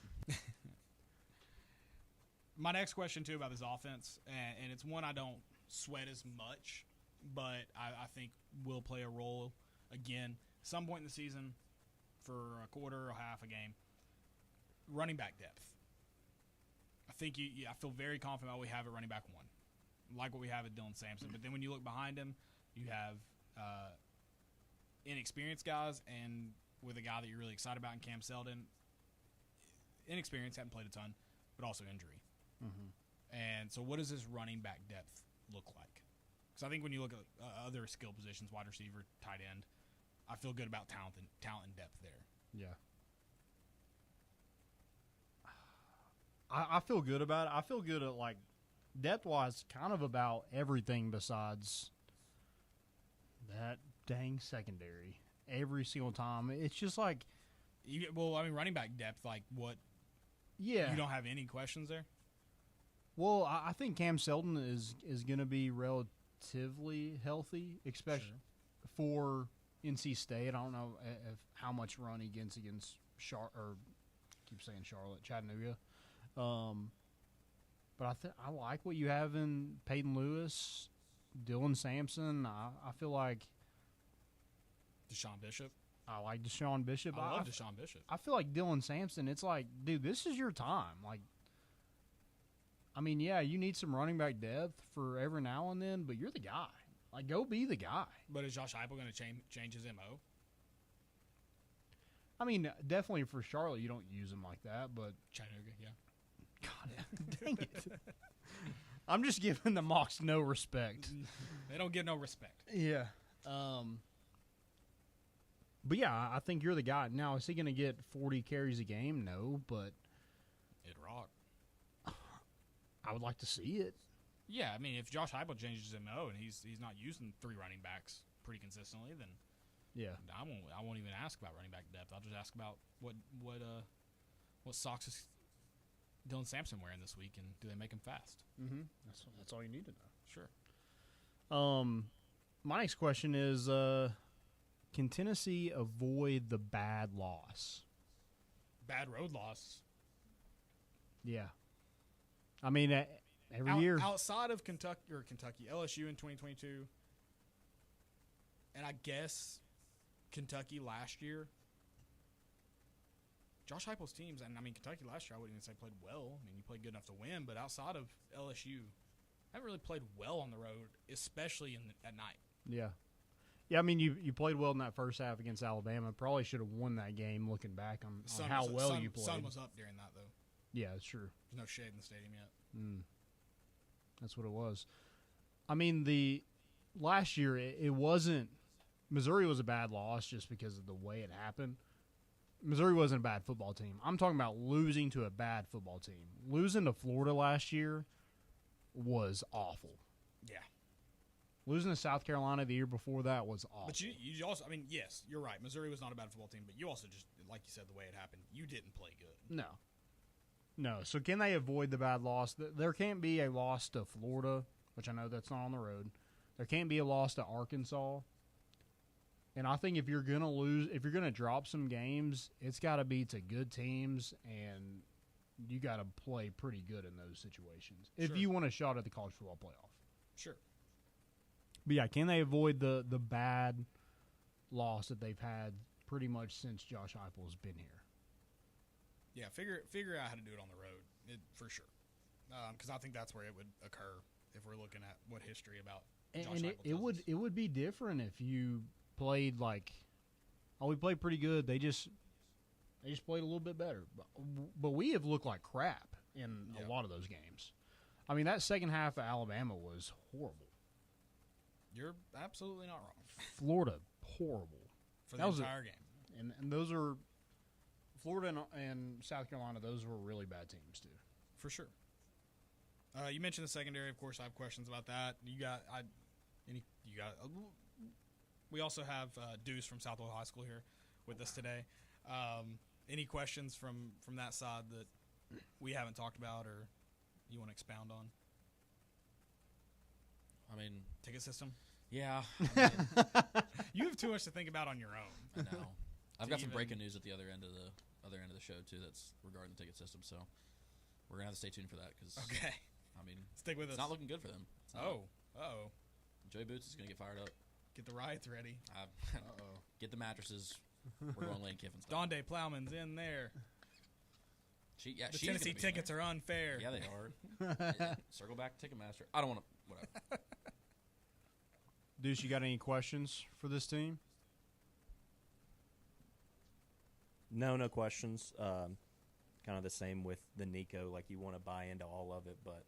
My next question, too, about this offense, and it's one I don't sweat as much, but I think will play a role again some point in the season for a quarter or half a game. Running back depth. I think I feel very confident about what we have at running back 1. Like what we have at Dylan Sampson. But then when you look behind him, you have inexperienced guys, and with a guy that you're really excited about in Cam Seldon, inexperienced, haven't played a ton, but also injury. Mm-hmm. And so what does this running back depth look like? Because I think when you look at other skill positions, wide receiver, tight end, I feel good about talent and depth there. Yeah. I feel good about it. I feel good at, like, depth-wise, kind of about everything besides that dang secondary. Every single time. It's just like... running back depth, like what? Yeah. You don't have any questions there? Well, I think Cam Seldon is going to be relatively healthy, especially for NC State. I don't know how much run he gets against Chattanooga. But I like what you have in Peyton Lewis, Dylan Sampson. I feel like Deshaun Bishop. I like Deshaun Bishop. I love Deshaun Bishop. I feel like Dylan Sampson. It's like, dude, this is your time. Like, I mean, yeah, you need some running back depth for every now and then, but you're the guy. Like, go be the guy. But is Josh Heupel going to change his MO? I mean, definitely for Charlotte, you don't use him like that, but Chattanooga, yeah. God, dang it. I'm just giving the Mocs no respect. They don't get no respect. Yeah. But yeah, I think you're the guy. Now, is he going to get 40 carries a game? No, but It'd rock. I would like to see it. Yeah, I mean, if Josh Heupel changes his MO and he's not using 3 running backs pretty consistently, then Yeah. I won't even ask about running back depth. I'll just ask about what socks is Dylan Sampson wearing this week, and do they make him fast? Mm-hmm. That's all you need to know. Sure. My next question is, can Tennessee avoid the bad loss? Bad road loss. Yeah. I mean, every year. Outside of Kentucky, LSU in 2022, and I guess Kentucky last year, Josh Heupel's teams, and I mean, Kentucky last year, I wouldn't even say played well. I mean, you played good enough to win, but outside of LSU, haven't really played well on the road, especially at night. Yeah. Yeah, I mean, you played well in that first half against Alabama. Probably should have won that game looking back on how well you played. Sun was up during that, though. Yeah, that's true. There's no shade in the stadium yet. That's what it was. I mean, the last year, it wasn't – Missouri was a bad loss just because of the way it happened. Missouri wasn't a bad football team. I'm talking about losing to a bad football team. Losing to Florida last year was awful. Yeah. Losing to South Carolina the year before that was awful. But you also – I mean, yes, you're right. Missouri was not a bad football team, but you also just – like you said, the way it happened, you didn't play good. No. So can they avoid the bad loss? There can't be a loss to Florida, which I know that's not on the road. There can't be a loss to Arkansas. And I think if you're going to lose, if you're going to drop some games, it's got to be to good teams, and you got to play pretty good in those situations if you want a shot at the college football playoff. Sure. But yeah, can they avoid the bad loss that they've had pretty much since Josh Heupel's been here? Yeah, figure out how to do it on the road, for sure. Because I think that's where it would occur if we're looking at what history about Josh And Heupel tells us. it would be different if you played like, we played pretty good. They just played a little bit better. But we have looked like crap in a lot of those games. I mean, that second half of Alabama was horrible. You're absolutely not wrong. Florida, horrible. For the entire game. And those are Florida and South Carolina. Those were really bad teams too. For sure. You mentioned the secondary. Of course, I have questions about that. We also have Deuce from Southwell High School here with us today. Any questions from that side that we haven't talked about or you want to expound on? I mean, ticket system? Yeah. I mean, you have too much to think about on your own. I know. I've got some breaking news at the other end of the show too. That's regarding the ticket system. So we're gonna have to stay tuned for that because okay. I mean, stick with us. It's not looking good for them. Uh-oh. Joey Boots is gonna get fired up. Get the riots ready. Get the mattresses. We're going Lane Kiffin style. Donde Plowman's in there. The Tennessee tickets are unfair. Yeah, they are. Yeah. Circle back to Ticketmaster. I don't want to. Whatever. Deuce, you got any questions for this team? No questions. Kind of the same with the Nico. Like, you want to buy into all of it, but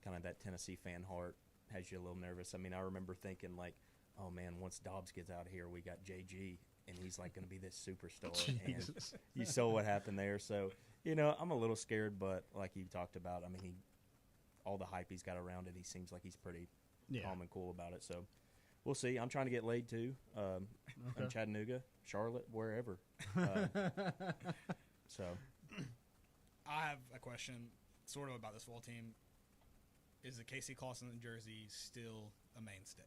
kind of that Tennessee fan heart has you a little nervous. I mean, I remember thinking, like, oh, man, once Dobbs gets out of here, we got JG, and he's, like, going to be this superstar. And you saw what happened there. So, you know, I'm a little scared, but like you talked about, I mean, all the hype he's got around it, he seems like he's pretty calm and cool about it. So we'll see. I'm trying to get laid, too. In Chattanooga, Charlotte, wherever. So I have a question sort of about this football team. Is the Casey Clausen jersey still a mainstay?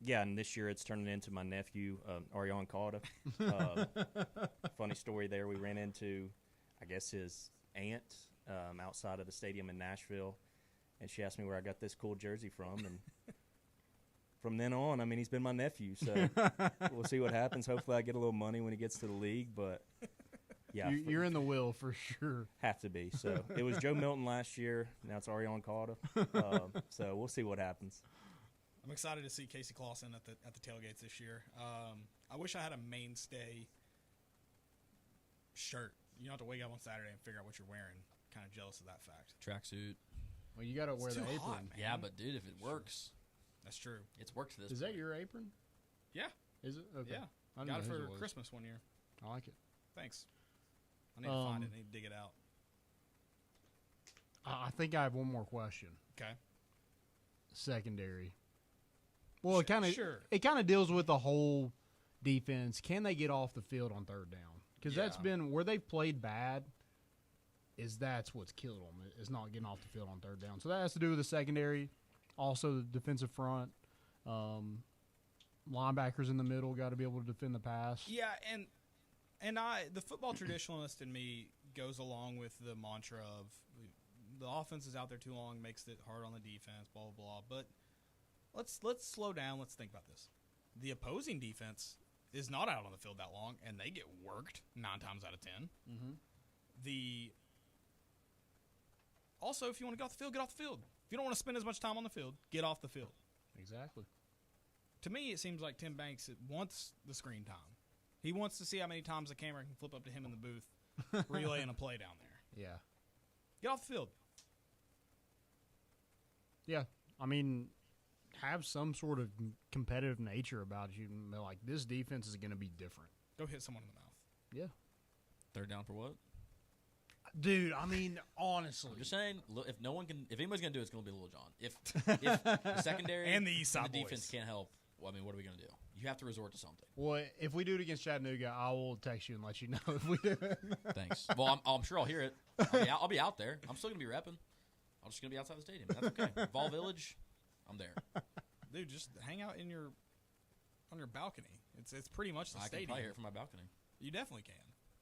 Yeah, and this year it's turning into my nephew, Ariane Carter. Funny story there. We ran into, I guess, his aunt outside of the stadium in Nashville, and she asked me where I got this cool jersey from. And from then on, I mean, he's been my nephew, so we'll see what happens. Hopefully I get a little money when he gets to the league, but yeah. You're in the will for sure. Have to be. So it was Joe Milton last year. Now it's Ariane Carter. So we'll see what happens. I'm excited to see Casey Clausen at the tailgates this year. I wish I had a mainstay shirt. You don't have to wake up on Saturday and figure out what you're wearing. Kind of jealous of that fact. Tracksuit. Well, you got to wear the apron. Hot, yeah, but dude, if it works, that's true. It's worked to this. Is that your apron? Yeah. Is it? Okay. Yeah. I got it for Christmas one year. I like it. Thanks. I need to find it. I need to dig it out. I think I have one more question. Okay. Secondary. Well, it kind of sure. deals with the whole defense. Can they get off the field on third down? Because that's been where they've played bad. That's what's killed them. Is not getting off the field on third down. So that has to do with the secondary, also the defensive front, linebackers in the middle got to be able to defend the pass. Yeah, and the football traditionalist in me goes along with the mantra of the offense is out there too long, makes it hard on the defense, blah blah blah. But let's slow down. Let's think about this. The opposing defense is not out on the field that long, and they get worked 9 times out of 10. Mm-hmm. Also, if you want to get off the field, get off the field. If you don't want to spend as much time on the field, get off the field. Exactly. To me, it seems like Tim Banks wants the screen time. He wants to see how many times the camera can flip up to him in the booth, relaying a play down there. Yeah. Get off the field. Yeah. I mean, have some sort of competitive nature about you. Like, this defense is going to be different. Go hit someone in the mouth. Yeah. Third down for what? Dude, I mean, honestly. I'm just saying, if anybody's going to do it, it's going to be Lil John. If the secondary and the Eastside the defense can't help, well, I mean, what are we going to do? You have to resort to something. Well, if we do it against Chattanooga, I will text you and let you know if we do it. Thanks. Well, I'm sure I'll hear it. I'll be out there. I'm still going to be repping. I'm just going to be outside the stadium. That's okay. Vol Village, I'm there. Dude, just hang out on your balcony. It's pretty much the stadium. I can probably hear it from my balcony. You definitely can.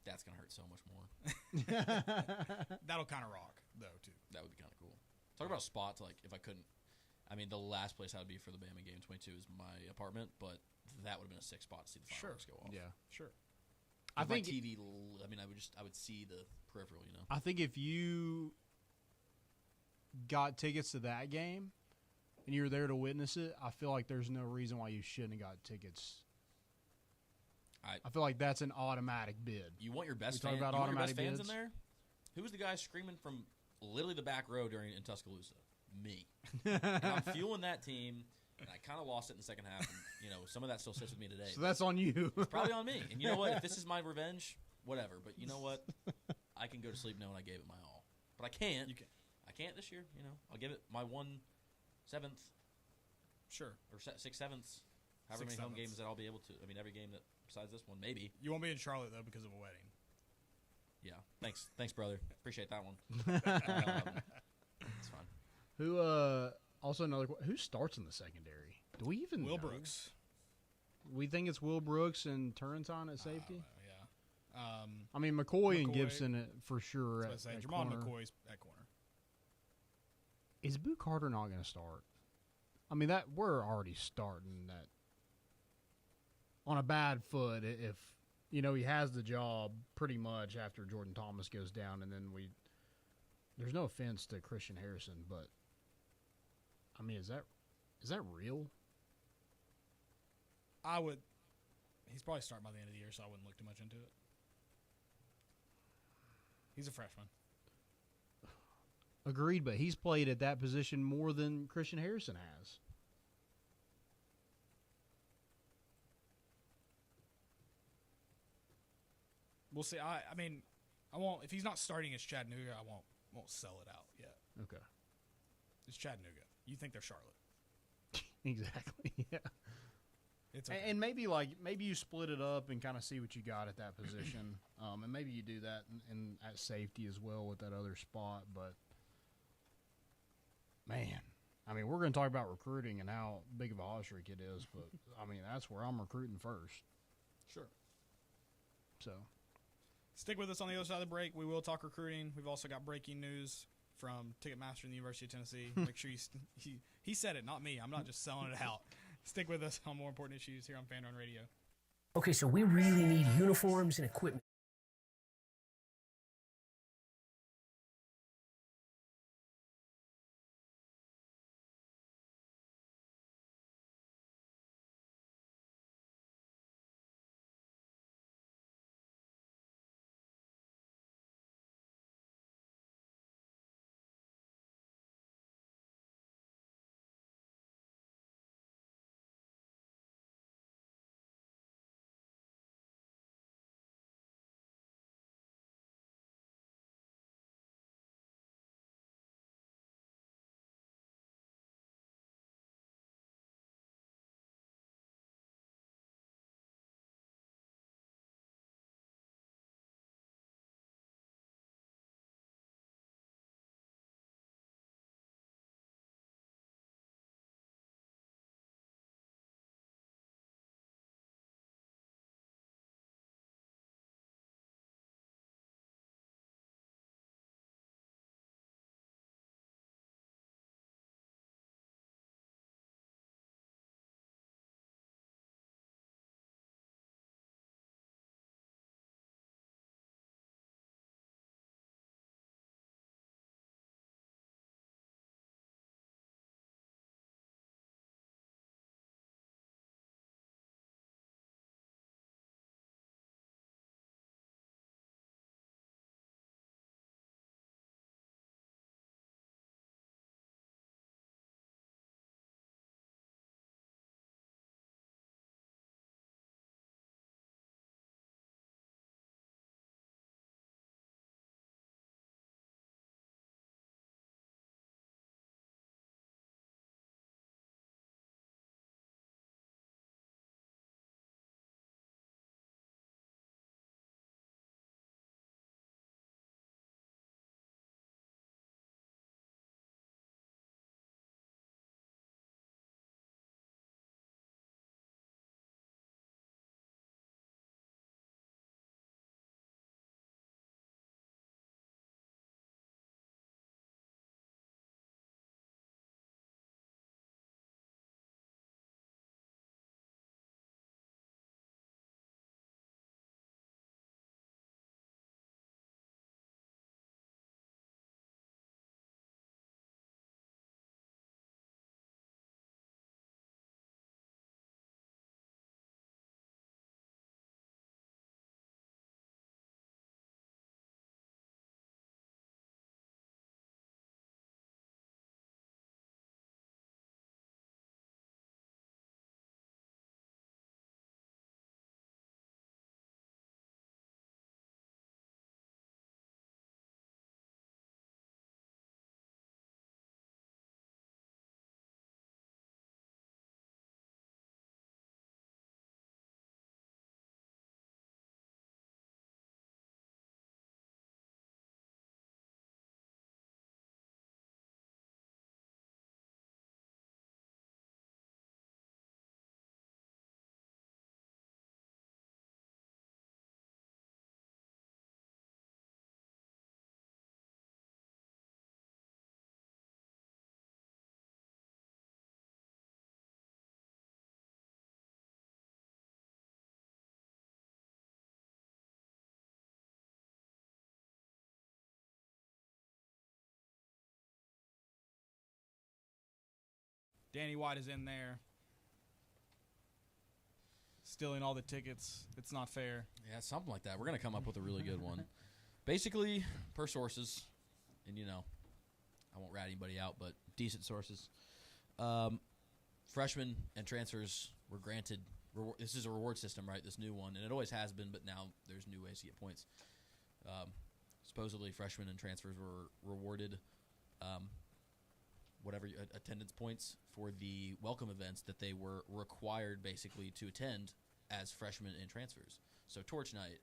That's going to hurt so much more. That'll kind of rock, though, too. That would be kind of cool. Talk about spots, like, if I couldn't. I mean, the last place I would be for the Bama game 22 is my apartment, but that would have been a sick spot to see the fireworks go off. Yeah, sure. I think my TV. I mean, I would see the peripheral. You know. I think if you got tickets to that game and you were there to witness it, I feel like there's no reason why you shouldn't have got tickets. I feel like that's an automatic bid. You want your best, fans in there? Who was the guy screaming from literally the back row in Tuscaloosa? Me. And I'm fueling that team, and I kind of lost it in the second half. And, some of that still sits with me today. So that's on you. It's probably on me. And you know what? If this is my revenge, whatever. But you know what? I can go to sleep knowing I gave it my all. But I can't. You can. I I can't this year. I'll give it my 1/7 Sure. or 6/7, however many 6/7. home games that I'll be able to. I mean, every game that besides this one, maybe. You won't be in Charlotte though because of a wedding. Yeah. Thanks, brother. Appreciate that one. It's fine. Who also who starts in the secondary? Do we even Will know? Brooks. We think it's Will Brooks and Turrentine at safety. Yeah. I mean McCoy and McCoy. Gibson for sure. I was At gonna say, Jermon corner. McCoy's at corner. Is Boo Carter not going to start? I mean that we're already starting that on a bad foot. If he has the job pretty much after Jordan Thomas goes down, and then there's no offense to Christian Harrison, but I mean, is that real? He's probably starting by the end of the year, so I wouldn't look too much into it. He's a freshman. Agreed, but he's played at that position more than Christian Harrison has. We'll see. I mean, I won't. If he's not starting as Chattanooga, I won't sell it out yet. Okay. It's Chattanooga. You think they're Charlotte? Exactly. Yeah. It's okay. And maybe you split it up and kind of see what you got at that position, and maybe you do that in at safety as well with that other spot. But man, I mean, we're going to talk about recruiting and how big of a hot streak it is, but I mean that's where I'm recruiting first. Sure. So Stick with us on the other side of the break. We will talk recruiting. We've also got breaking news from Ticketmaster in the University of Tennessee. Make sure he said it, not me. I'm not just selling it out. Stick with us on More Important Issues here on Fan Run Radio. Okay, so we really need uniforms and equipment. Danny White is in there, stealing all the tickets. It's not fair. Yeah, something like that. We're going to come up with a really good one. Basically, per sources, and I won't rat anybody out, but decent sources. Freshmen and transfers were granted. This is a reward system, right? This new one, and it always has been, but now there's new ways to get points. Supposedly, freshmen and transfers were rewarded attendance points for the welcome events that they were required basically to attend as freshmen and transfers. So torch night,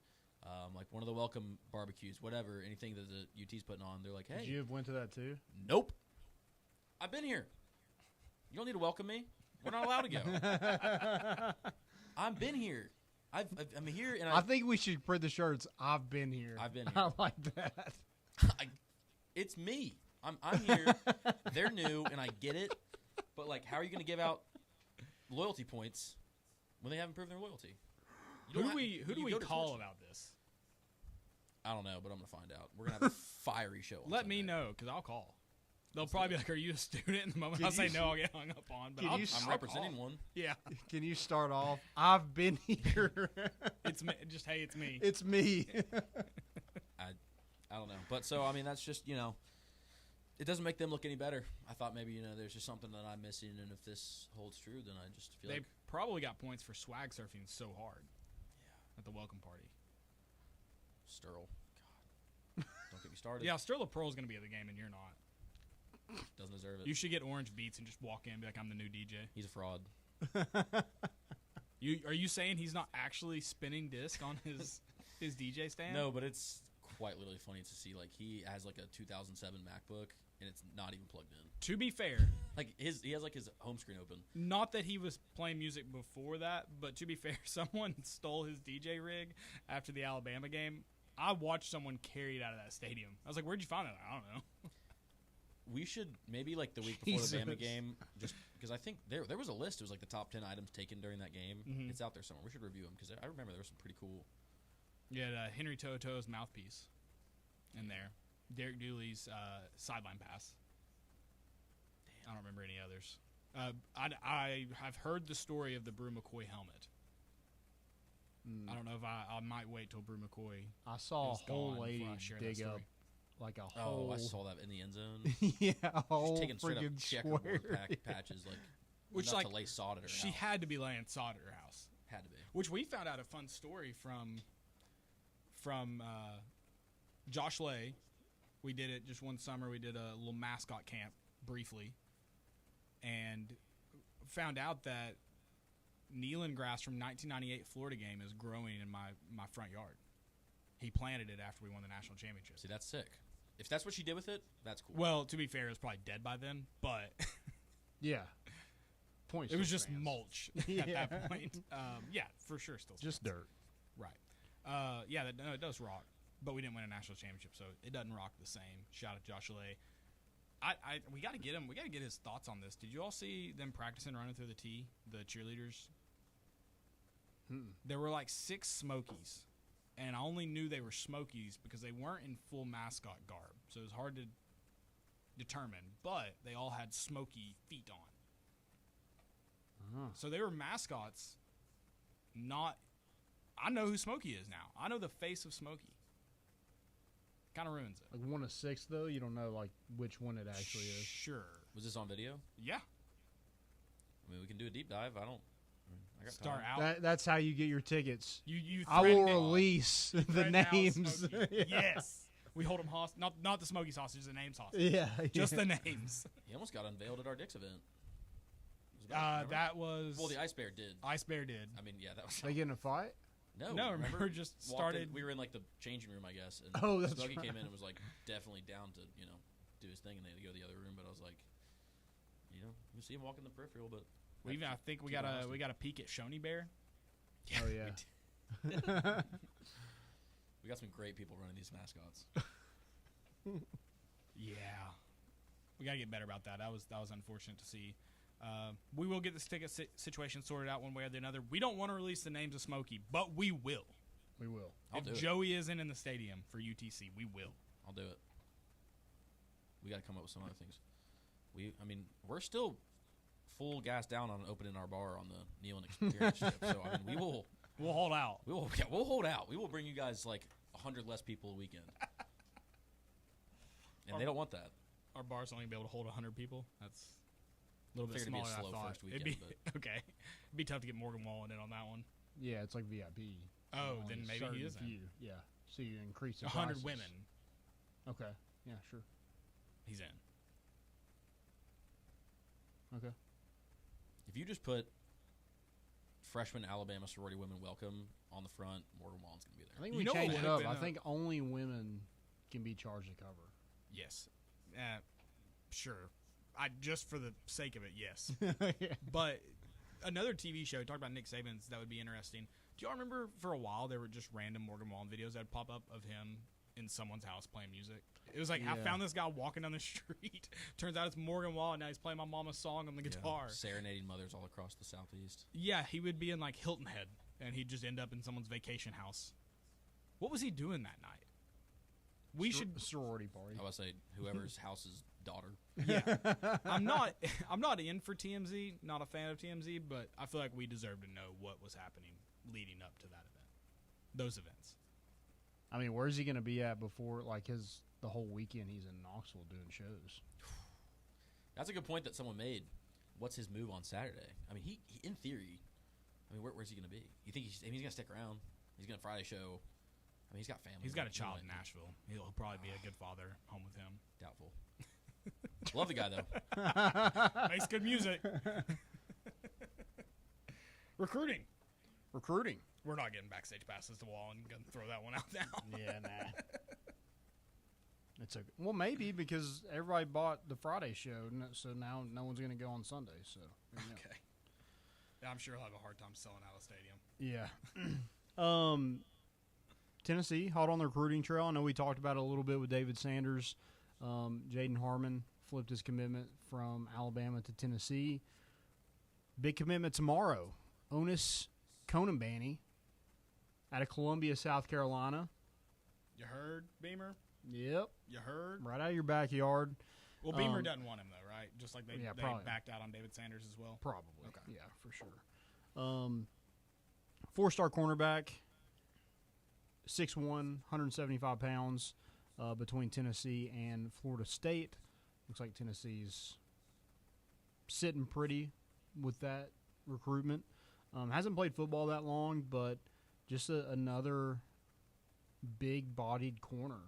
like one of the welcome barbecues, whatever, anything that the UT's putting on, they're like, hey. Did you have went to that too? Nope. I've been here. You don't need to welcome me. We're not allowed to go. I've been here. I'm here, and I think we should print the shirts. I've been here. I've been here. I like that. It's me. I'm here. They're new, and I get it. But like, how are you going to give out loyalty points when they haven't proven their loyalty? Who do we call about this? I don't know, but I'm going to find out. We're going to have a fiery show. Let me know, because I'll call. They'll probably be like, are you a student? And the moment I say no, I'll get hung up on. But I'm I'll representing call. one. Yeah. Can you start off? I've been here. It's me. Just, hey, it's me. It's me. I don't know. But so, I mean, that's just, it doesn't make them look any better. I thought maybe, there's just something that I'm missing, and if this holds true, then I just feel They like probably got points for swag surfing so hard at the welcome party. Sterl. God. Don't get me started. Yeah, Sterling Pearl's going to be at the game, and you're not. Doesn't deserve it. You should get orange beats and just walk in and be like, I'm the new DJ. He's a fraud. Are you saying he's not actually spinning disc on his DJ stand? No, but it's quite literally funny to see, like, he has, like, a 2007 MacBook, and it's not even plugged in. To be fair, Like, he has, like, his home screen open. not that he was playing music before that, but to be fair, someone stole his DJ rig after the Alabama game. I watched someone carry it out of that stadium. I was like, where'd you find it? I don't know. We should maybe, like, the week before the Bama Jesus. game, just because I think there was a list. It was, like, the top 10 items taken during that game. Mhm. It's out there somewhere. We should review them because I remember there was some pretty cool. You had Henry Toto's mouthpiece in there. Derek Dooley's sideline pass. I don't remember any others. I have heard the story of the Brew McCoy helmet. I don't know if I might wait till Brew McCoy. I saw a is whole gone lady before I share that dig story. up like a Oh, whole. I saw that in the end zone. Yeah, a whole Just taking straight up freaking checkerboard square. patches, like, Which, enough like, to lay sod at her She house. had to be laying sod at her house. Had to be. Which we found out a fun story from Josh Lay. We did it just one summer. We did a little mascot camp briefly, and found out that Kneeling grass from 1998 Florida game is growing in my front yard. He planted it after we won the national championship. See, that's sick. If that's what she did with it, that's cool. Well, to be fair, it was probably dead by then, but Yeah. Point. it was still just stands. mulch Yeah. at that point. Yeah, for sure, still Just stands. dirt. Right. Yeah, it does rock. But we didn't win a national championship, so it doesn't rock the same. Shout out to Josh Lay. We got to get him. We got to get his thoughts on this. Did you all see them practicing running through the tee? The cheerleaders. There were like 6 Smokies, and I only knew they were Smokies because they weren't in full mascot garb, so it was hard to determine. But they all had Smoky feet on, so they were mascots. Not. I know who Smokey is now. I know the face of Smokey. Kind of ruins it. Like 1 of 6 though. You don't know like which one it actually is. Sure. Was this on video? Yeah. I mean, we can do a deep dive. I got Start time. out. That's how you get your tickets. You I will threaten it. release the Threaten out names. Smokey. Yeah. Yes. We hold them hostage. Not the Smokey sausage, the names hostage. Yeah. Just yeah. the names. He almost got unveiled at our Dix event. It was about- remember? That was. Well, the Ice Bear did. Ice Bear did. I mean, yeah, that was. They get in a fight. No, remember, just Walked in- started. we were in like the changing room, I guess. And Oh, that's Smokey right. came in and was like definitely down to do his thing, and they had to go to the other room. But I was like, you see him walk in the peripheral, but I think we keep got it a hostage. we got a peek at Shoney Bear. Oh yeah. we got some great people running these mascots. Yeah, we gotta get better about that. That was unfortunate to see. We will get this ticket situation sorted out one way or the other. We don't want to release the names of Smokey, but we will. We will. I'll do If it. Joey isn't in the stadium for UTC, we will. I'll do it. We got to come up with some other things. We're still full gas down on opening our bar on the Nealon Experience trip. So I mean, We'll hold out. we'll hold out. We will bring you guys like 100 less people a weekend, and they don't want that. Our bar's only gonna be able to hold 100 people. That's a little bit Figured it'd be smaller a than I slow thought. first It'd weekend, be okay. It'd be tough to get Morgan Wallen in on that one. Yeah, it's like VIP. Oh, Only then a maybe he certain is in. few. Yeah, so you increase the 100 prices. women. Okay. Yeah, sure. He's in. Okay. If you just put freshman Alabama sorority women welcome on the front, Morgan Wallen's going to be I there. think You we know what changed would it have up. been I a- think only women can be charged to cover. Yes. Sure. Just for the sake of it, yes. Yeah. But another TV show, talk about Nick Saban's, that would be interesting. Do y'all remember for a while there were just random Morgan Wallen videos that would pop up of him in someone's house playing music? It was like, I Yeah. found this guy walking down the street. Turns out it's Morgan Wallen. Now he's playing my mama's song on the guitar. Serenading mothers all across the Southeast. Yeah, he would be in like Hilton Head, and he'd just end up in someone's vacation house. What was he doing that night? We should. sorority party. I would say whoever's house's daughter. Yeah, I'm not in for TMZ. Not a fan of TMZ, but I feel like we deserve to know what was happening leading up to that event. Those events. I mean, where's he going to be at before like the whole weekend? He's in Knoxville doing shows. That's a good point that someone made. What's his move on Saturday? I mean, he in theory, I mean, where's he going to be? You think he's going to stick around? He's going to Friday show. I mean, he's got family. He's got a He child might in be. Nashville. He'll probably be a good father home with him. Doubtful. Love the guy though. Makes good music. Recruiting. We're not getting backstage passes to Wall and gonna throw that one out now. Yeah, nah. It's okay. Well, maybe because everybody bought the Friday show, so now no one's going to go on Sunday. So there you go. Okay. Yeah, I'm sure he'll have a hard time selling out a stadium. Yeah. Tennessee, hot on the recruiting trail. I know we talked about it a little bit with David Sanders. Jaden Harmon flipped his commitment from Alabama to Tennessee. Big commitment tomorrow. Onis Konambani out of Columbia, South Carolina. You heard, Beamer? Yep. You heard? Right out of your backyard. Well, Beamer doesn't want him, though, right? Just like they probably. backed out on David Sanders as well. Probably. Okay. Yeah, for sure. 4-star cornerback, 6'1", 175 pounds, between Tennessee and Florida State. Looks like Tennessee's sitting pretty with that recruitment. Hasn't played football that long, but just another big-bodied corner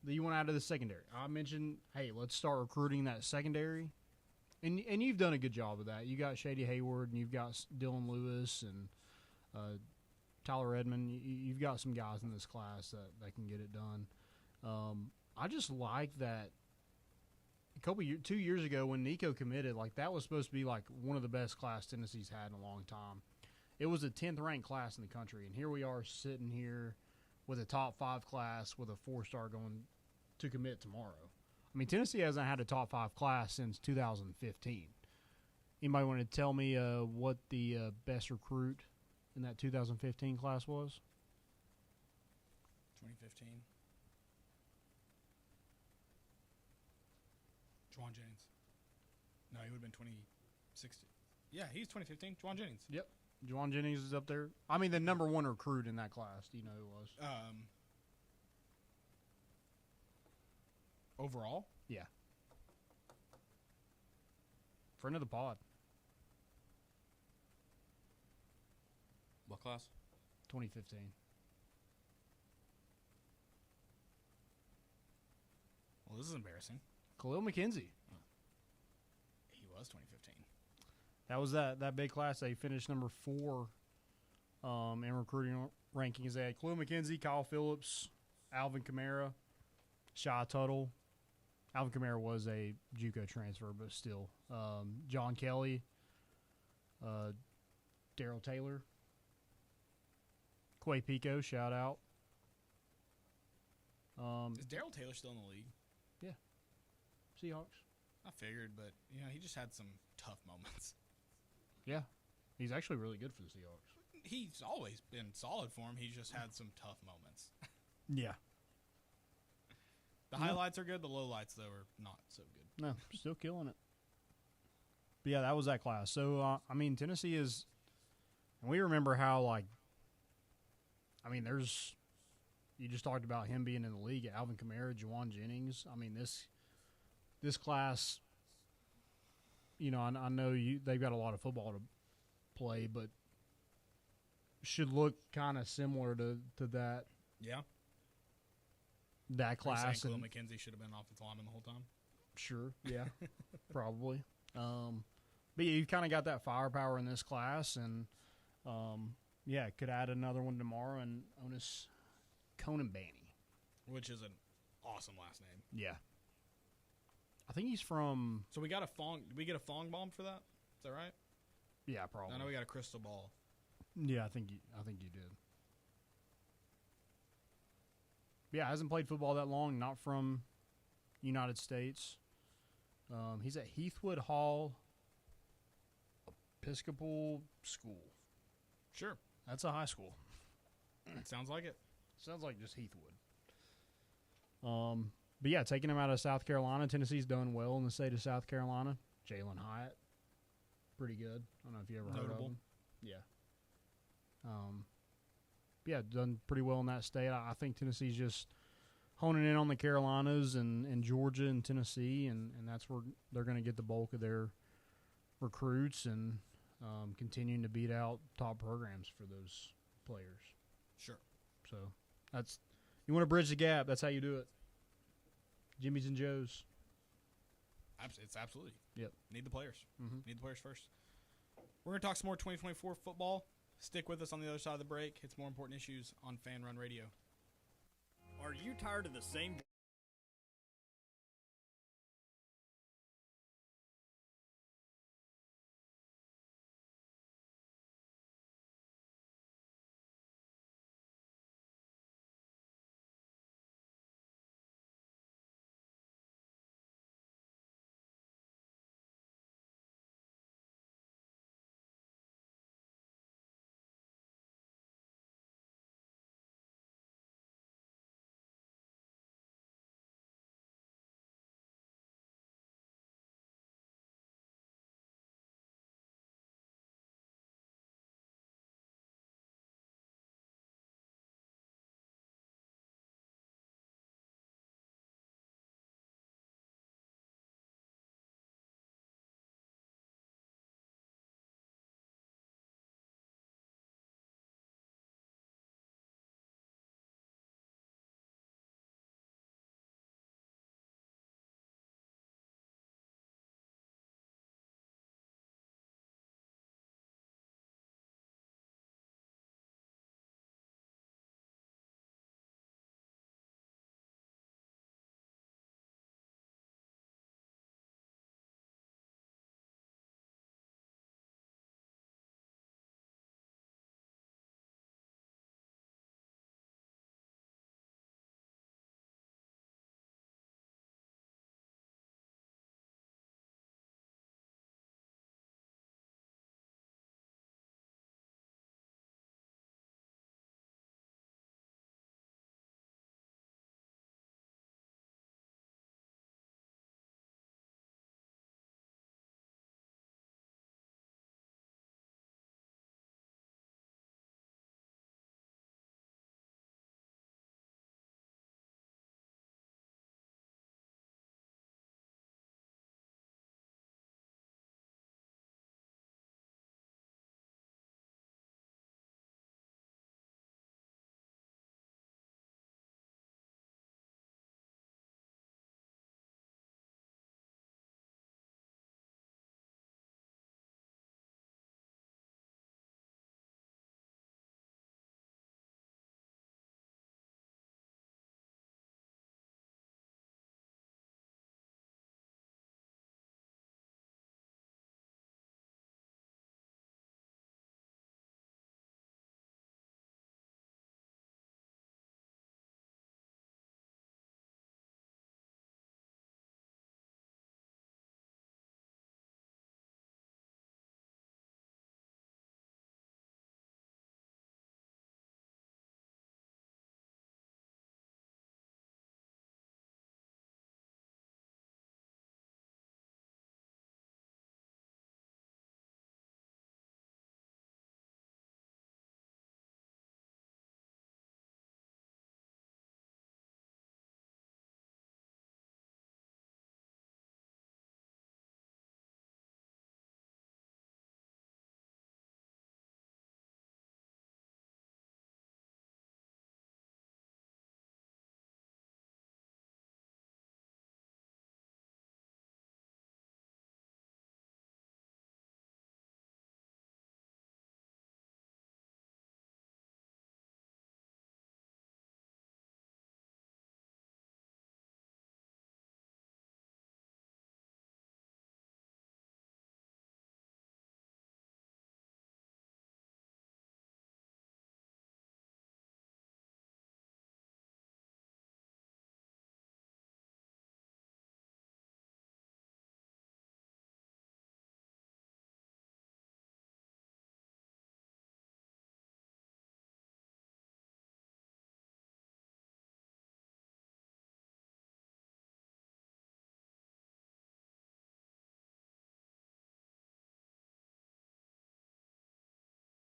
that you want out of the secondary. I mentioned, hey, let's start recruiting that secondary. And you've done a good job of that. You got Shady Hayward, and you've got Dylan Lewis and Tyler Edmond. You've got some guys in this class that can get it done. I just like that. 2 years ago when Nico committed, like that was supposed to be like one of the best class Tennessee's had in a long time. It was a 10th ranked class in the country, and here we are sitting here with a top 5 class with a 4-star going to commit tomorrow. I mean, Tennessee hasn't had a top 5 class since 2015. Anybody want to tell me what the best recruit in that 2015 class was? 2015. Juwan Jennings. No, he would have been 2016. Yeah, he's 2015. Juwan Jennings. Yep. Juwan Jennings is up there. I mean, the number 1 recruit in that class. Do you know who it was? Overall? Yeah. Friend of the pod. What class? 2015. Well, this is embarrassing. Khalil McKenzie. He was 2015. That was that big class. They finished number 4 in recruiting rankings. They had Khalil McKenzie, Kyle Phillips, Alvin Kamara, Shy Tuttle. Alvin Kamara was a JUCO transfer, but still. John Kelly, Daryl Taylor, Quay Pico, shout out. Is Daryl Taylor still in the league? Seahawks. I figured, but he just had some tough moments. Yeah. He's actually really good for the Seahawks. He's always been solid for him. He's just had some tough moments. Yeah. The highlights are good. The lowlights, though, are not so good. No, still killing it. But yeah, that was that class. So I mean, Tennessee is, and we remember how like, I mean, there's, you just talked about him being in the league. Alvin Kamara, Juwan Jennings. I mean, this class, you know, I know they've got a lot of football to play, but should look kind of similar to that Yeah. class. Khalil And McKenzie should have been offensive lineman the whole time. sure, yeah, probably. But yeah, you've kind of got that firepower in this class, and yeah, could add another one tomorrow. And Onis Conanbanny, Which is an awesome last name. yeah, I think he's from So we got a Fong. Did we get a Fong bomb for that? Is that right? yeah, probably. I know we got a crystal ball. Yeah, I think you did. Yeah, hasn't played football that long. Not from United States. He's at Heathwood Hall Episcopal School. Sure. That's a high school. It sounds like it. Sounds like just Heathwood. But yeah, taking him out of South Carolina. Tennessee's done well in the state of South Carolina. Jalen Hyatt, pretty good. I don't know if you ever heard of Notable. him. Yeah. Yeah, done pretty well in that state. I think Tennessee's just honing in on the Carolinas and Georgia and Tennessee, and that's where they're going to get the bulk of their recruits and continuing to beat out top programs for those players. Sure. So that's, you want to bridge the gap, that's how you do it. Jimmy's and Joe's. It's absolutely. Yep. Need the players. Mhm. Need the players first. We're going to talk some more 2024 football. Stick with us on the other side of the break. It's more important issues on Fan Run Radio. Are you tired of the same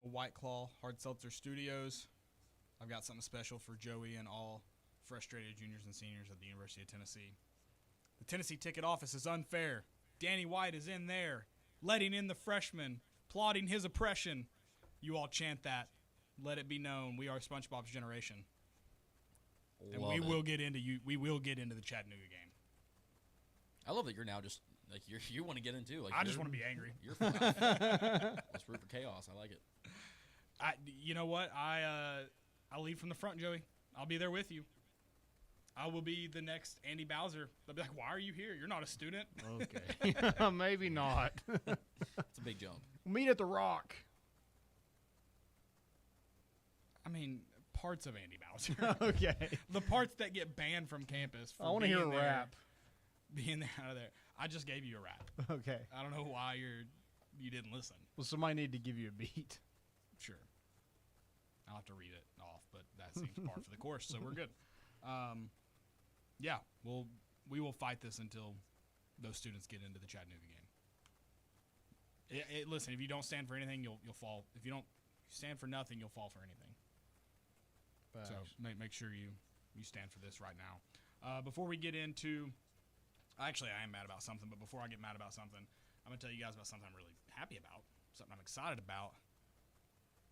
White Claw Hard Seltzer Studios. I've got something special for Joey and all frustrated juniors and seniors at the University of Tennessee. The Tennessee ticket office is unfair. Danny White is in there, letting in the freshmen, plotting his oppression. You all chant that. Let it be known, we are SpongeBob's generation. And Love we it. will get into the Chattanooga game. I love that you're now just like you want to get into. Like I just you're- want to be angry. You're fine. Let's root for chaos. I like it. You know what? I'll lead from the front, Joey. I'll be there with you. I will be the next Andy Bowser. They'll be like, "Why are you here? You're not a student." Okay. Maybe not. It's a big jump. Meet at the Rock. I mean, parts of Andy Bowser. Okay. The parts that get banned from campus. For I want to hear a being there, rap. Being there out of there. I just gave you a rap. Okay. I don't know why you didn't listen. Well, somebody need to give you a beat. Sure. I'll have to read it off, but that seems par for the course, so we're good. Yeah, we will fight this until those students get into the Chattanooga game. Listen, if you don't stand for anything, you'll fall. If you don't stand for nothing, you'll fall for anything. Facts. So make sure you stand for this right now. Before we get into, actually, I am mad about something, but before I get mad about something, I'm going to tell you guys about something I'm really happy about, something I'm excited about.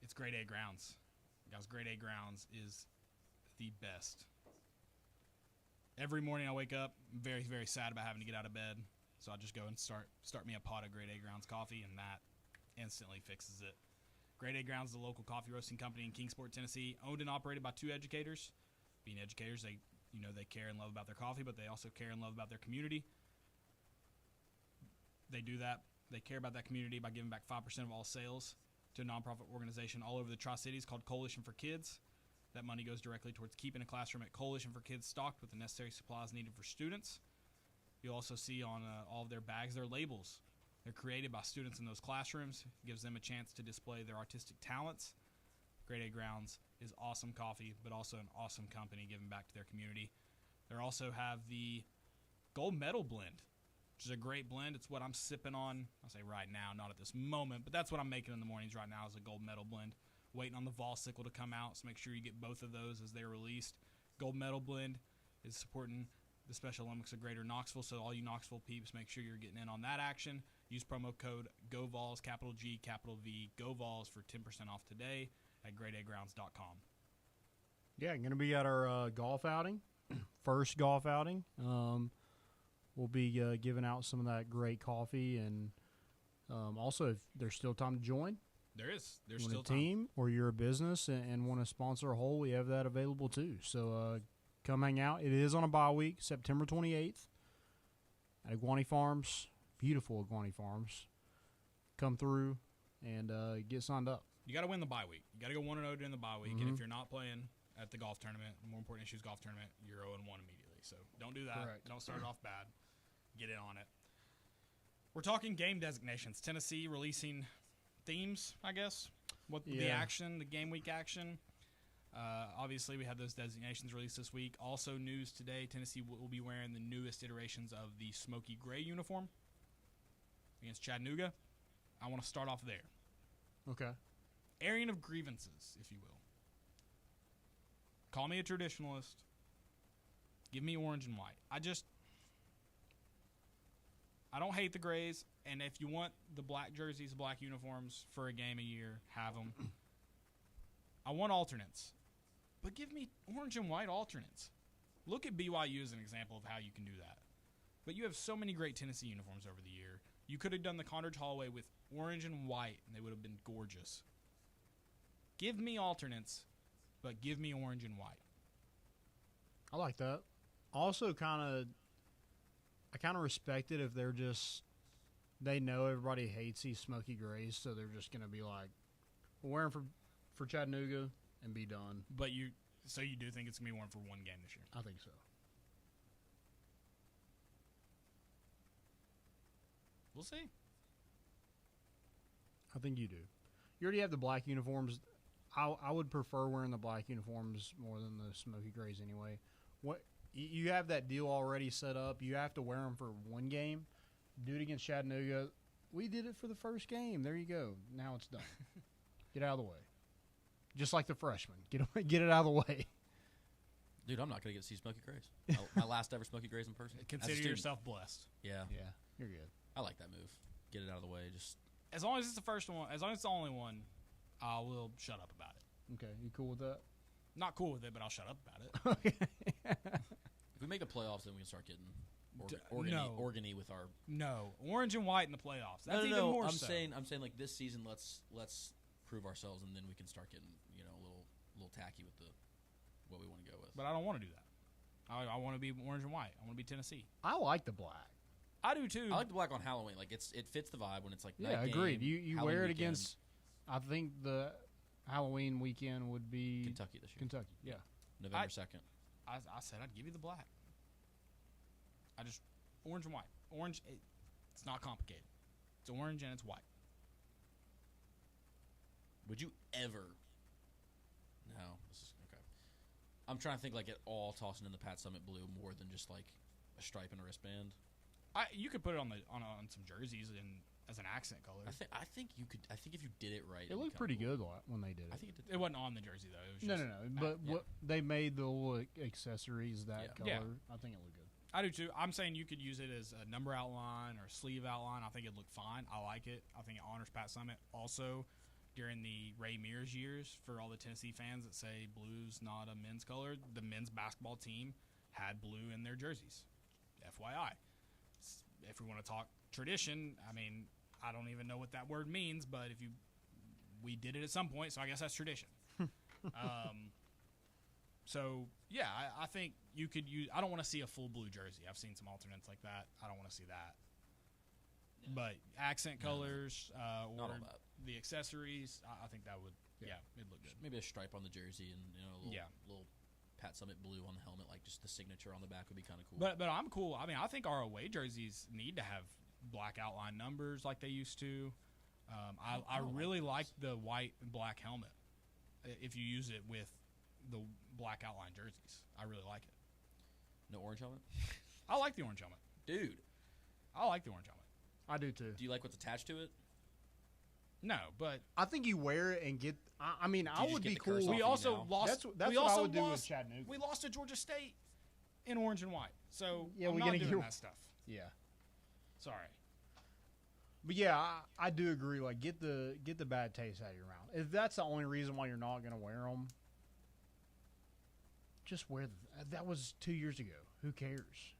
It's Grade A Grounds. Guys, Grade A Grounds is the best. Every morning I wake up, I'm very, very sad about having to get out of bed, so I just go and start me a pot of Grade A Grounds coffee, and that instantly fixes it. Grade A Grounds is a local coffee roasting company in Kingsport, Tennessee, owned and operated by two educators. Being educators, they care and love about their coffee, but they also care and love about their community. They do that. They care about that community by giving back 5% of all sales to a nonprofit organization all over the Tri-Cities called Coalition for Kids. That money goes directly towards keeping a classroom at Coalition for Kids stocked with the necessary supplies needed for students. You'll also see on all of their bags their labels. They're created by students in those classrooms. It gives them a chance to display their artistic talents. Grade A Grounds is awesome coffee, but also an awesome company giving back to their community. They also have the Gold Medal blend, which is a great blend. It's what I'm sipping on. I'll say right now, not at this moment, but that's what I'm making in the mornings right now is a Gold Medal blend. Waiting on the Vol Sickle to come out, so make sure you get both of those as they're released. Gold Medal blend is supporting the Special Olympics of Greater Knoxville, so all you Knoxville peeps, make sure you're getting in on that action. Use promo code GOVOLS, capital G, capital V, GOVOLS for 10% off today at gradeagrounds.com. Yeah, going to be at our golf outing, first golf outing. We'll be giving out some of that great coffee, and also if there's still time to join, There's you still want a time. team or you're a business and want to sponsor a hole, we have that available too. So come hang out. It is on a bye week, September 28th at Iguani Farms, beautiful Iguani Farms. Come through and get signed up. You got to win the bye week. You got to go 1-0 during the bye week, and if you're not playing at the golf tournament, the More Important Issues golf tournament, you're 0-1 immediately. So don't do that. Correct. Don't start off bad. Get in on it. We're talking game designations. Tennessee releasing themes, I guess. The Yeah. action, the game week action. Obviously, we had those designations released this week. Also, news today: Tennessee will be wearing the newest iterations of the smoky gray uniform against Chattanooga. I want to start off there. Okay. Airing of grievances, if you will. Call me a traditionalist. Give me orange and white. I don't hate the grays, and if you want the black jerseys, black uniforms for a game a year, have them. I want alternates, but give me orange and white alternates. Look at BYU as an example of how you can do that. But you have so many great Tennessee uniforms over the year. You could have done the Condredge Hallway with orange and white, and they would have been gorgeous. Give me alternates, but give me orange and white. I like that. Also, I kind of respect it if they're just, they know everybody hates these smoky grays, so they're just going to be like, we're wearing for Chattanooga and be done. But you do think it's going to be one for one game this year? I think so. We'll see. I think you do. You already have the black uniforms. I would prefer wearing the black uniforms more than the smoky grays anyway. What you have that deal already set up. You have to wear them for one game. Do it against Chattanooga. We did it for the first game. There you go. Now it's done. Get out of the way. Just like the freshmen. Get it out of the way. Dude, I'm not going to get to see Smokey Grays. My last ever Smokey Grays in person. As a Consider student. yourself blessed. Yeah. Yeah, you're good. I like that move. Get it out of the way. Just As long as it's the first one, as long as it's the only one, I will shut up about it. Okay, you cool with that? Not cool with it, but I'll shut up about it. if we make the playoffs, then we can start getting no. organy with our. No, orange and white in the playoffs. That's no, even more I'm so. saying like this season, let's prove ourselves, and then we can start getting a little tacky with the what we want to go with. But I don't want to do that. I want to be orange and white. I want to be Tennessee. I like the black. I do too. I like the black on Halloween. Like it fits the vibe when it's like Yeah, night agreed. game, You Halloween wear it weekend. against. I think the Halloween weekend would be Kentucky this year, Kentucky. Yeah. November 2nd. I said I'd give you the black. I just orange and white. Orange, it's not complicated. It's orange and it's white. Would you ever? No, this is okay. I'm trying to think like at all tossing in the Pat Summit blue more than just like a stripe and a wristband. You could put it on some jerseys and as an accent color. I think you could. I think if you did it right, It it'd be looked kinda pretty cool. good when they did it. I think it did. It wasn't on the jersey though. It was No, just, no, no. But yeah. what they made the little accessories that color. Yeah. I think it looked good. I do too. I'm saying you could use it as a number outline or sleeve outline. I think it'd look fine. I like it. I think it honors Pat Summit. Also, during the Ray Mears years, for all the Tennessee fans that say blue's not a men's color, the men's basketball team had blue in their jerseys. FYI. If we want to talk tradition, I mean, I don't even know what that word means, but we did it at some point, so I guess that's tradition. So, yeah, I think you could use – I don't want to see a full blue jersey. I've seen some alternates like that. I don't want to see that. Yeah. But accent colors Not or all that. the accessories, I think that would – yeah, it'd look good. Maybe a stripe on the jersey and a Yeah. little Pat Summit blue on the helmet, like just the signature on the back would be kind of cool. But I'm cool. I mean, I think our away jerseys need to have black outline numbers like they used to. I really like the white and black helmet if you use it with the black outline jerseys. I really like it. No orange helmet, I like the orange helmet. dude. I like the orange helmet. I do too. Do you like what's attached to it? No, but I think you wear it and get. I mean, I just would get be the cool. curse off we you also now. lost. That's we what I also would do with lost, Chattanooga. We lost to Georgia State in orange and white. So Yeah, I'm we not gotta doing get- that stuff. Yeah. Sorry. But yeah, I do agree. Like, get the bad taste out of your mouth. If that's the only reason why you're not going to wear them, just wear them. That was 2 years ago. Who cares?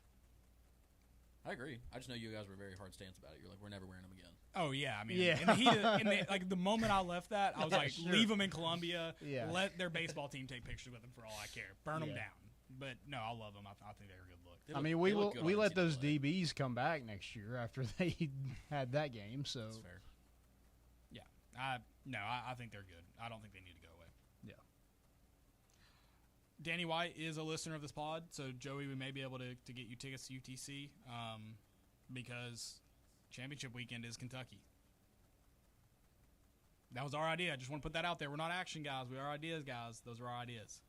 I agree. I just know you guys were very hard stance about it. You're like, we're never wearing them again. Oh yeah, I mean, Yeah. in the heat of, like the moment I left that, I was Yeah, like, sure. leave them in Columbia. Yeah. Let their baseball team take pictures with them for all I care. Burn them Yeah. down. But no, I love them. I think they're a good look. They I look- mean, they we look good we on let those NCAA. DBs come back next year after they had that game. So That's fair. Yeah, I think they're good. I don't think they need to go away. yeah, Danny White is a listener of this pod, so Joey, we may be able to get you tickets to UTC because championship weekend is Kentucky. That was our idea. I just want to put that out there. We're not action guys. We are ideas guys. Those are our ideas.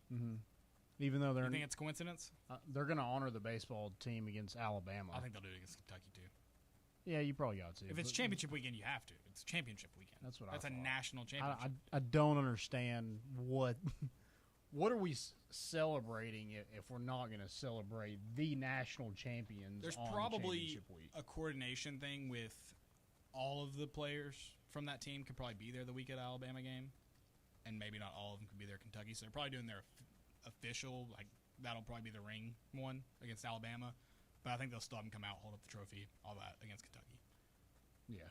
even though You think it's a coincidence? they're going to honor the baseball team against Alabama. I think they'll do it against Kentucky too. Yeah, you probably got to. If it's but championship weekend, you have to. It's championship weekend. That's what I That's a thought. national championship. I don't understand what are we celebrating if we're not going to celebrate the national champions. There's on probably championship week. a coordination thing with all of the players from that team could probably be there the week of the Alabama game, and maybe not all of them could be there Kentucky. So they're probably doing their official, like that'll probably be the ring one against Alabama. But I think they'll still have them come out, hold up the trophy, all that against Kentucky. Yeah,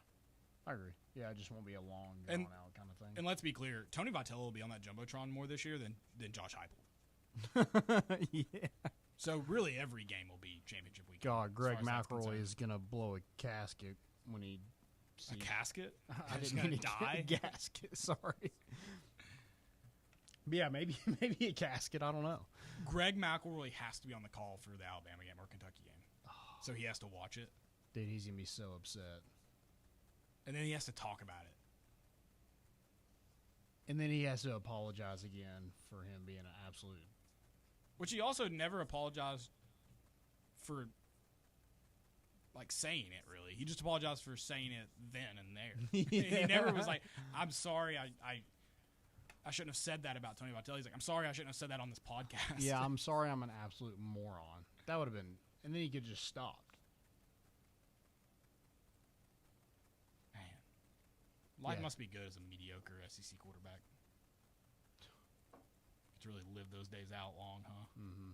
I agree. Yeah, it just won't be a long, And- drawn out kind of thing. And let's be clear, Tony Vitello will be on that Jumbotron more this year than Josh Heupel. Yeah. So really every game will be championship weekend. God, as Greg far as that's McElroy concerned. is going to blow a casket when he A sees casket? I He's didn't mean gonna to die? gasket. Sorry. But yeah, maybe a casket. I don't know. Greg McElroy has to be on the call for the Alabama game or Kentucky game. So he has to watch it. Dude, he's gonna be so upset. And then he has to talk about it. And then he has to apologize again for him being an absolute. Which he also never apologized for, like, saying it, really. He just apologized for saying it then and there. He never was like, I'm sorry, I I shouldn't have said that about Tony Vitello. He's like, I'm sorry, I shouldn't have said that on this podcast. Yeah, I'm sorry, I'm an absolute moron. That would have been, and then he could just stopped. Man, life Yeah. must be good as a mediocre SEC quarterback. To really live those days out long, huh? Mm-hmm.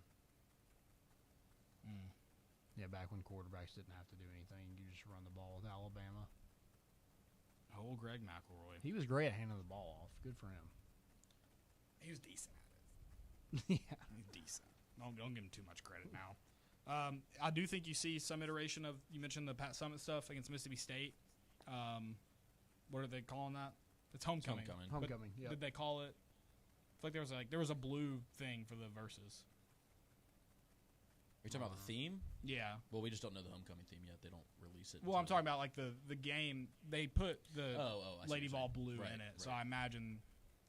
Yeah, back when quarterbacks didn't have to do anything, you just run the ball with Alabama. Old Greg McElroy. He was great at handing the ball off. Good for him. He was decent at it. Yeah. He's decent. Don't give him too much credit now. I do think you see some iteration of, you mentioned the Pat Summitt stuff against Mississippi State. What are they calling that? It's homecoming. Homecoming, yeah. Did they call it? I feel like there was a blue thing for the verses. You're talking about the theme? Yeah. Well, we just don't know the homecoming theme yet. They don't release it. Well, I'm talking about like the game. They put the I see what Lady you're Vol saying. blue Right, in it, so right. I imagine.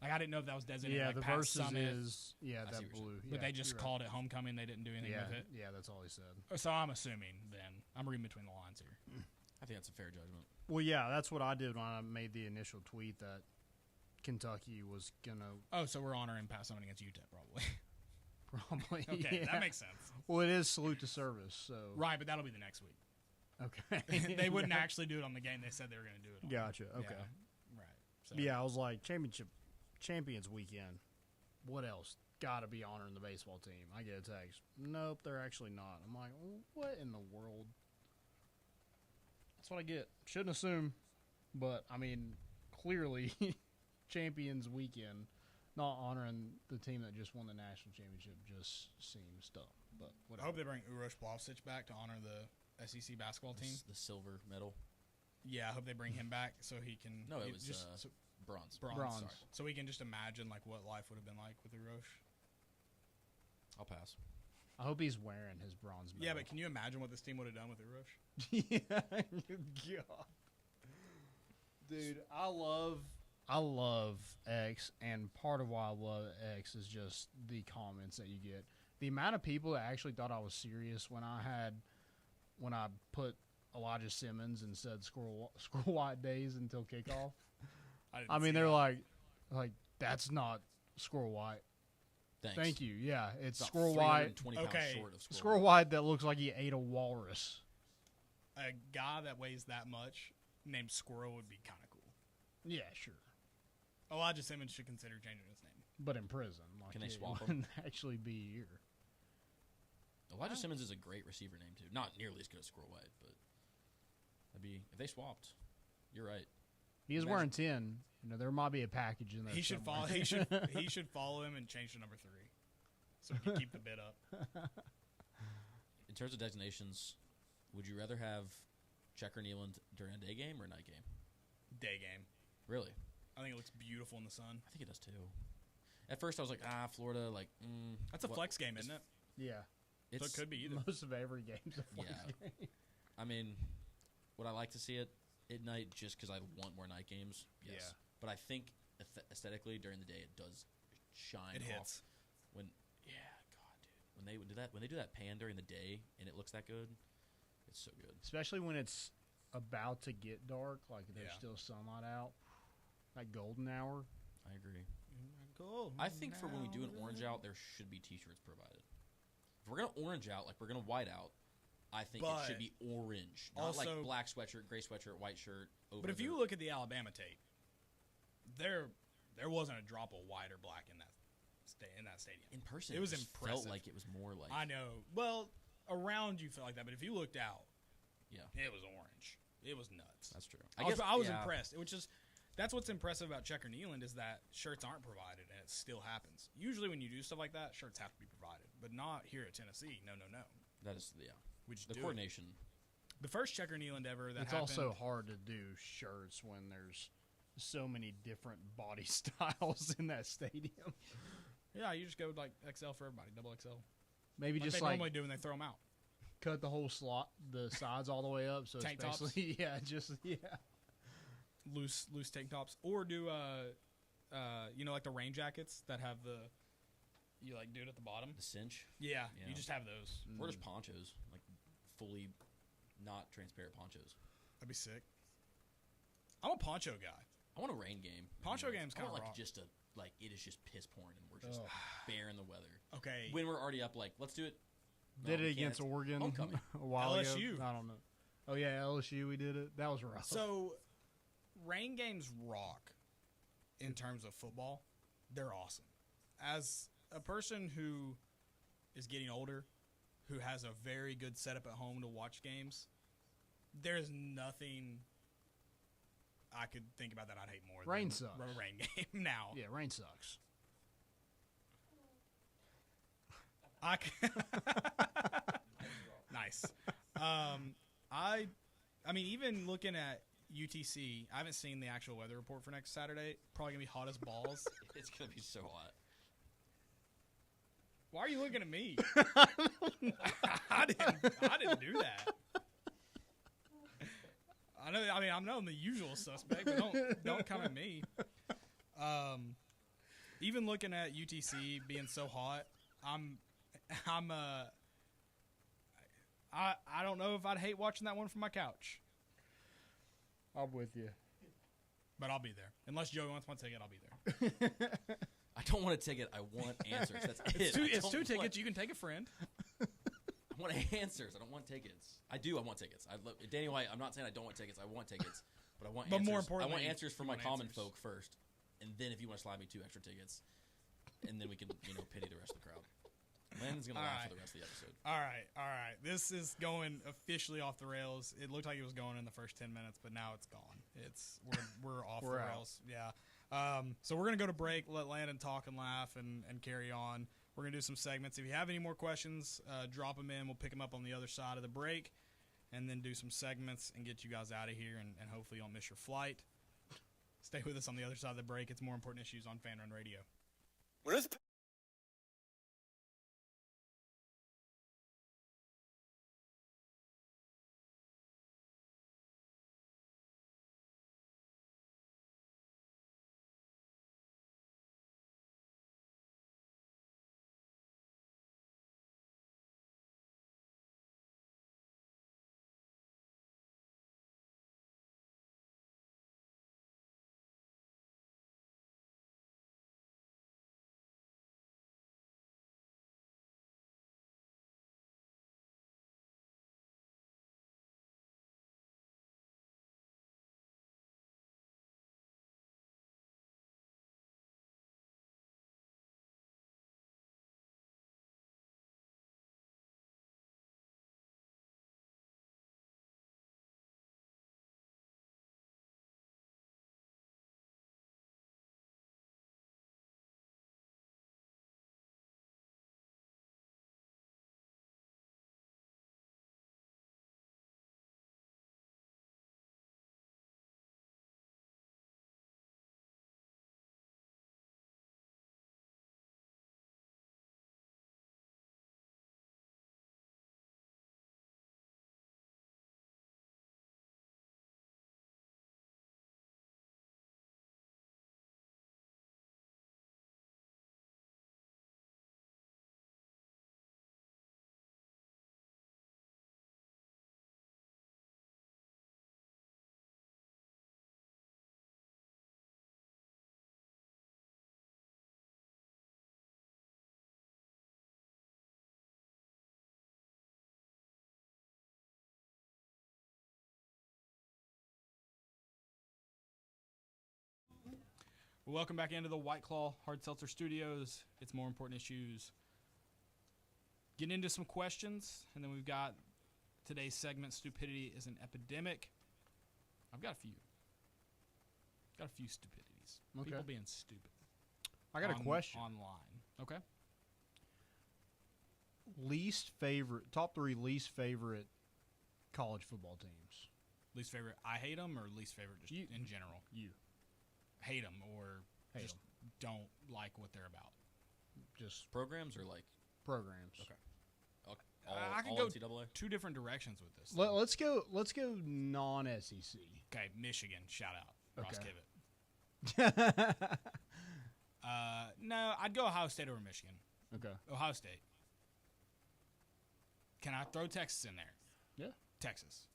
Like I didn't know if that was designated. Yeah, like the Pat verses Summitt, is I see that what you're blue. but Yeah, they just you're right. called it homecoming. They didn't do anything Yeah, with it. yeah, that's all he said. So I'm assuming then. I'm reading between the lines here. I think that's a fair judgment. Well, yeah, that's what I did when I made the initial tweet that Kentucky was gonna Oh, so we're honoring Pat Summitt against UTEP probably. probably. Okay, yeah. that makes sense. Well, it is salute to service, so Right, but that'll be the next week. Okay, They wouldn't actually do it on the game. They said they were going to do it on. Gotcha. Okay. Yeah, right. So, Yeah, I was like champions weekend. What else? Got to be honoring the baseball team. I get a text. Nope, they're actually not. I'm like, what in the world? That's what I get. Shouldn't assume, but I mean, clearly, champions weekend, not honoring the team that just won the national championship just seems dumb. But I whatever. hope they bring Uroš Plavšič back to honor the SEC basketball team. The silver medal. Yeah, I hope they bring him back so he can. No, it he was just bronze. bronze. Bronze. So we can just imagine like what life would have been like with Uroš. I'll pass. I hope he's wearing his bronze medal. Yeah, but can you imagine what this team would have done with Uroš? Yeah, God. Dude, I love X, and part of why I love X is just the comments that you get. The amount of people that actually thought I was serious when I put Elijah Simmons and said squirrel white days until kickoff. I mean, they're like that's not squirrel white. Thanks. Thank you. Yeah, it's About squirrel white. 320 pounds Okay. short of Squirrel white that looks like he ate a walrus. A guy that weighs that much named Squirrel would be kind of cool. Yeah, sure. Elijah Simmons should consider changing his name. But in prison, like Can they it swap 'em? wouldn't actually be here. Elijah Simmons is a great receiver name too. Not nearly as good as Squirrel White, but that'd be if they swapped. You're right. He is Imagine- wearing 10. You know, there might be a package in there. He should somewhere. follow. He should follow him and change to number 3, so he can keep the bid up. In terms of designations, would you rather have Checker Nealand during a day game or a night game? Day game. Really? I think it looks beautiful in the sun. I think it does too. At first, I was like, Florida, like. That's a what- flex game, isn't it? Yeah. So it could be either. Most of every game's a flex Yeah. game. I mean, would I like to see it at night just because I want more night games? Yes. Yeah. But I think aesthetically during the day it does shine It off. hits. God, dude. When they do that, when they do that pan during the day and it looks that good, it's so good. Especially when it's about to get dark, like there's Yeah. still sunlight out. That golden hour. I agree. Cool. I think for when we do an orange out, there should be T-shirts provided. If we're gonna orange out, like we're gonna white out, I think it should But be orange, not like also- black sweatshirt, gray sweatshirt, white shirt. Over But if the- you look at the Alabama tape, there wasn't a drop of white or black in that stadium. in person, it was just impressive. Felt like it was more like I know. Well, around you felt like that, but if you looked out, yeah, it was orange. It was nuts. that's true. I was yeah. impressed. It was just that's what's impressive about Checker Nealand is that shirts aren't provided, and it still happens. Usually, when you do stuff like that, shirts have to be provided, but not here at Tennessee. No. That is We just the do it. coordination. The first Checker Nealand ever that It's happened. also hard to do shirts when there's so many different body styles in that stadium. Yeah, you just go with like XL for everybody, double XL. Maybe Like just they like normally do when they throw them out. cut the whole slot, the sides all the way up. So Tank it's tops? basically, yeah. Loose tank tops, or do like the rain jackets that have you like do it at the bottom. The cinch, Yeah, Yeah. you just have those. or just ponchos, like fully not transparent ponchos. That'd be sick. I'm a poncho guy. I want a rain game. Poncho game's I want kinda like raw. just a like it is just piss pouring and we're just bearing the weather. Okay. When we're already up, like let's do it. No, Did we it against can't. Oregon Homecoming. a while LSU. ago. I don't know. Oh yeah, LSU. We did it. That was rough. So, rain games rock in terms of football. They're awesome. As a person who is getting older, who has a very good setup at home to watch games, there's nothing I could think about that I'd hate more Rain than sucks. a rain game now. Yeah, rain sucks. Nice. I mean, even looking at UTC, I haven't seen the actual weather report for next Saturday. Probably gonna be hot as balls. It's gonna be so hot. Why are you looking at me? I didn't do that. I'm known the usual suspect, but don't come at me. Even looking at UTC being so hot, I don't know if I'd hate watching that one from my couch, I'm with you. but I'll be there. Unless Joey wants one ticket, I'll be there. I don't want a ticket. I want answers. That's it. It's I two don't tickets. want- You can take a friend. I want answers. I don't want tickets. I want tickets. Danny White. I'm not saying I don't want tickets. I want tickets, but I want. But answers. more I importantly, want answers from you my want common answers. folk first, and then if you want to slide me 2 extra tickets, and then we can pity the rest of the crowd. Landon's gonna All laugh right. for the rest of the episode. All right. This is going officially off the rails. It looked like it was going in the first 10 minutes, but now it's gone. We're off We're the out. rails. Yeah. So we're gonna go to break. Let Landon talk and laugh and carry on. We're gonna do some segments. If you have any more questions, drop them in. We'll pick them up on the other side of the break, and then do some segments and get you guys out of here. And hopefully you don't miss your flight. Stay with us on the other side of the break. It's More Important Issues on Fan Run Radio. Welcome back into the White Claw Hard Seltzer Studios. It's More Important Issues. Getting into some questions, and then we've got today's segment, Stupidity is an Epidemic. I've got a few. Got a few stupidities. Okay. People being stupid. I got a question. Online. Okay. Top 3 least favorite college football teams. Least favorite, I hate them, or least favorite just in general? You. Hate them, or Hate just don't like what they're about. Just Programs or like programs. Okay. I can all go NCAA? two different directions with this. Let's go non-SEC. Okay, Michigan, shout out. Ross Okay. Kivett. No, I'd go Ohio State over Michigan. Okay. Ohio State. Can I throw Texas in there? Yeah. Texas.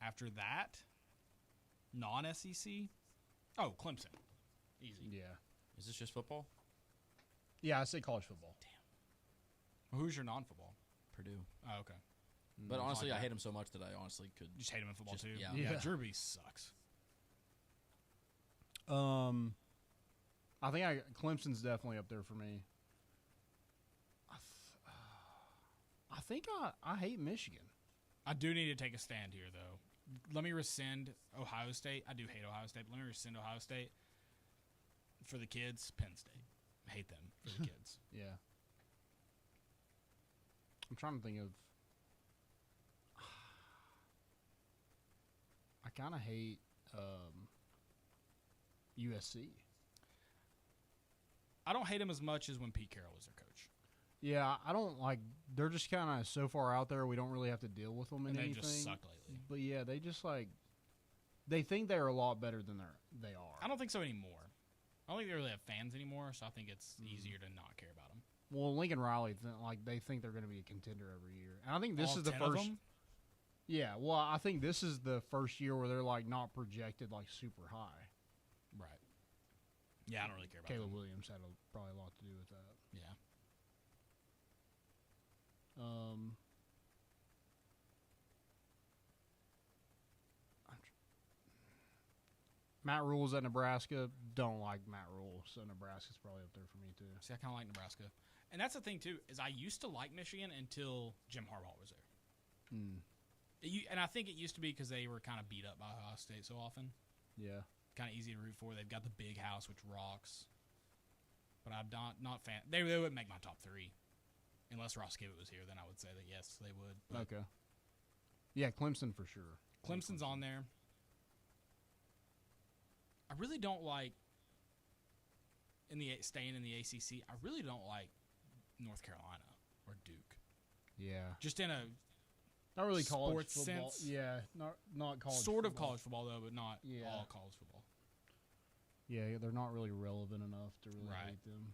After that, Non-SEC? Oh, Clemson. Easy. Yeah. Is this just football? Yeah, I say college football. Who's your non-football? Purdue. Oh, okay. But honestly, like I that. hate him so much that I honestly could. You just hate him in football Just- too. yeah. Yeah. Drew Brees sucks. I think Clemson's definitely up there for me. I think I hate Michigan. I do need to take a stand here, though. Let me rescind Ohio State. I do hate Ohio State, but let me rescind Ohio State. For the kids, Penn State. I hate them for the kids. Yeah. I'm trying to think of. I kind of hate USC. I don't hate them as much as when Pete Carroll was their coach. Yeah, I don't like. They're just kind of so far out there. We don't really have to deal with them in And they anything. just sucked lately. But yeah, they just like. They think they're a lot better than they are. I don't think so anymore. I don't think they really have fans anymore, so I think it's easier to not care about them. Well, Lincoln Riley, they think they're going to be a contender every year, and I think this All is the 10 of first. them? Yeah, well, I think this is the first year where they're like not projected like super high. Right. Yeah, I don't really care about Caleb them. Williams had probably a lot to do with that. Yeah. Matt Rule's at Nebraska. Don't like Matt Rule, so Nebraska's probably up there for me too. See, I kind of like Nebraska. And that's the thing, too, is I used to like Michigan until Jim Harbaugh was there. And I think it used to be because they were kind of beat up by Ohio State so often. Yeah. Kind of easy to root for. They've got the big house, which rocks. But I'm not fan. They wouldn't make my top three. Unless Ross Gibbett was here, then I would say that, yes, they would. But Okay. Yeah, Clemson for sure. Clemson's on there. I really don't like staying in the ACC. I really don't like North Carolina or Duke. Yeah. Just in a Not really college sports football. sense. Yeah, not college. sort of football. college football, though, but not Yeah. all college football. Yeah, they're not really relevant enough to really Right. hate them.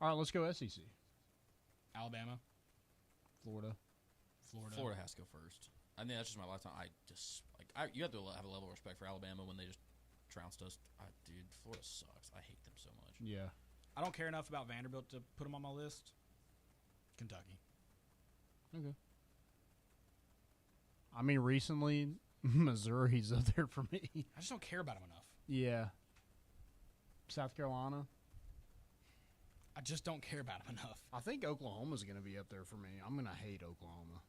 All right, let's go SEC. Alabama, Florida. Florida has to go first. I think that's just my lifetime. You have to have a level of respect for Alabama when they just trounced us. Dude, Florida sucks. I hate them so much. Yeah. I don't care enough about Vanderbilt to put them on my list. Kentucky. Okay. I mean, recently, Missouri's up there for me. I just don't care about them enough. Yeah. South Carolina. I just don't care about them enough. I think Oklahoma's going to be up there for me. I'm going to hate Oklahoma.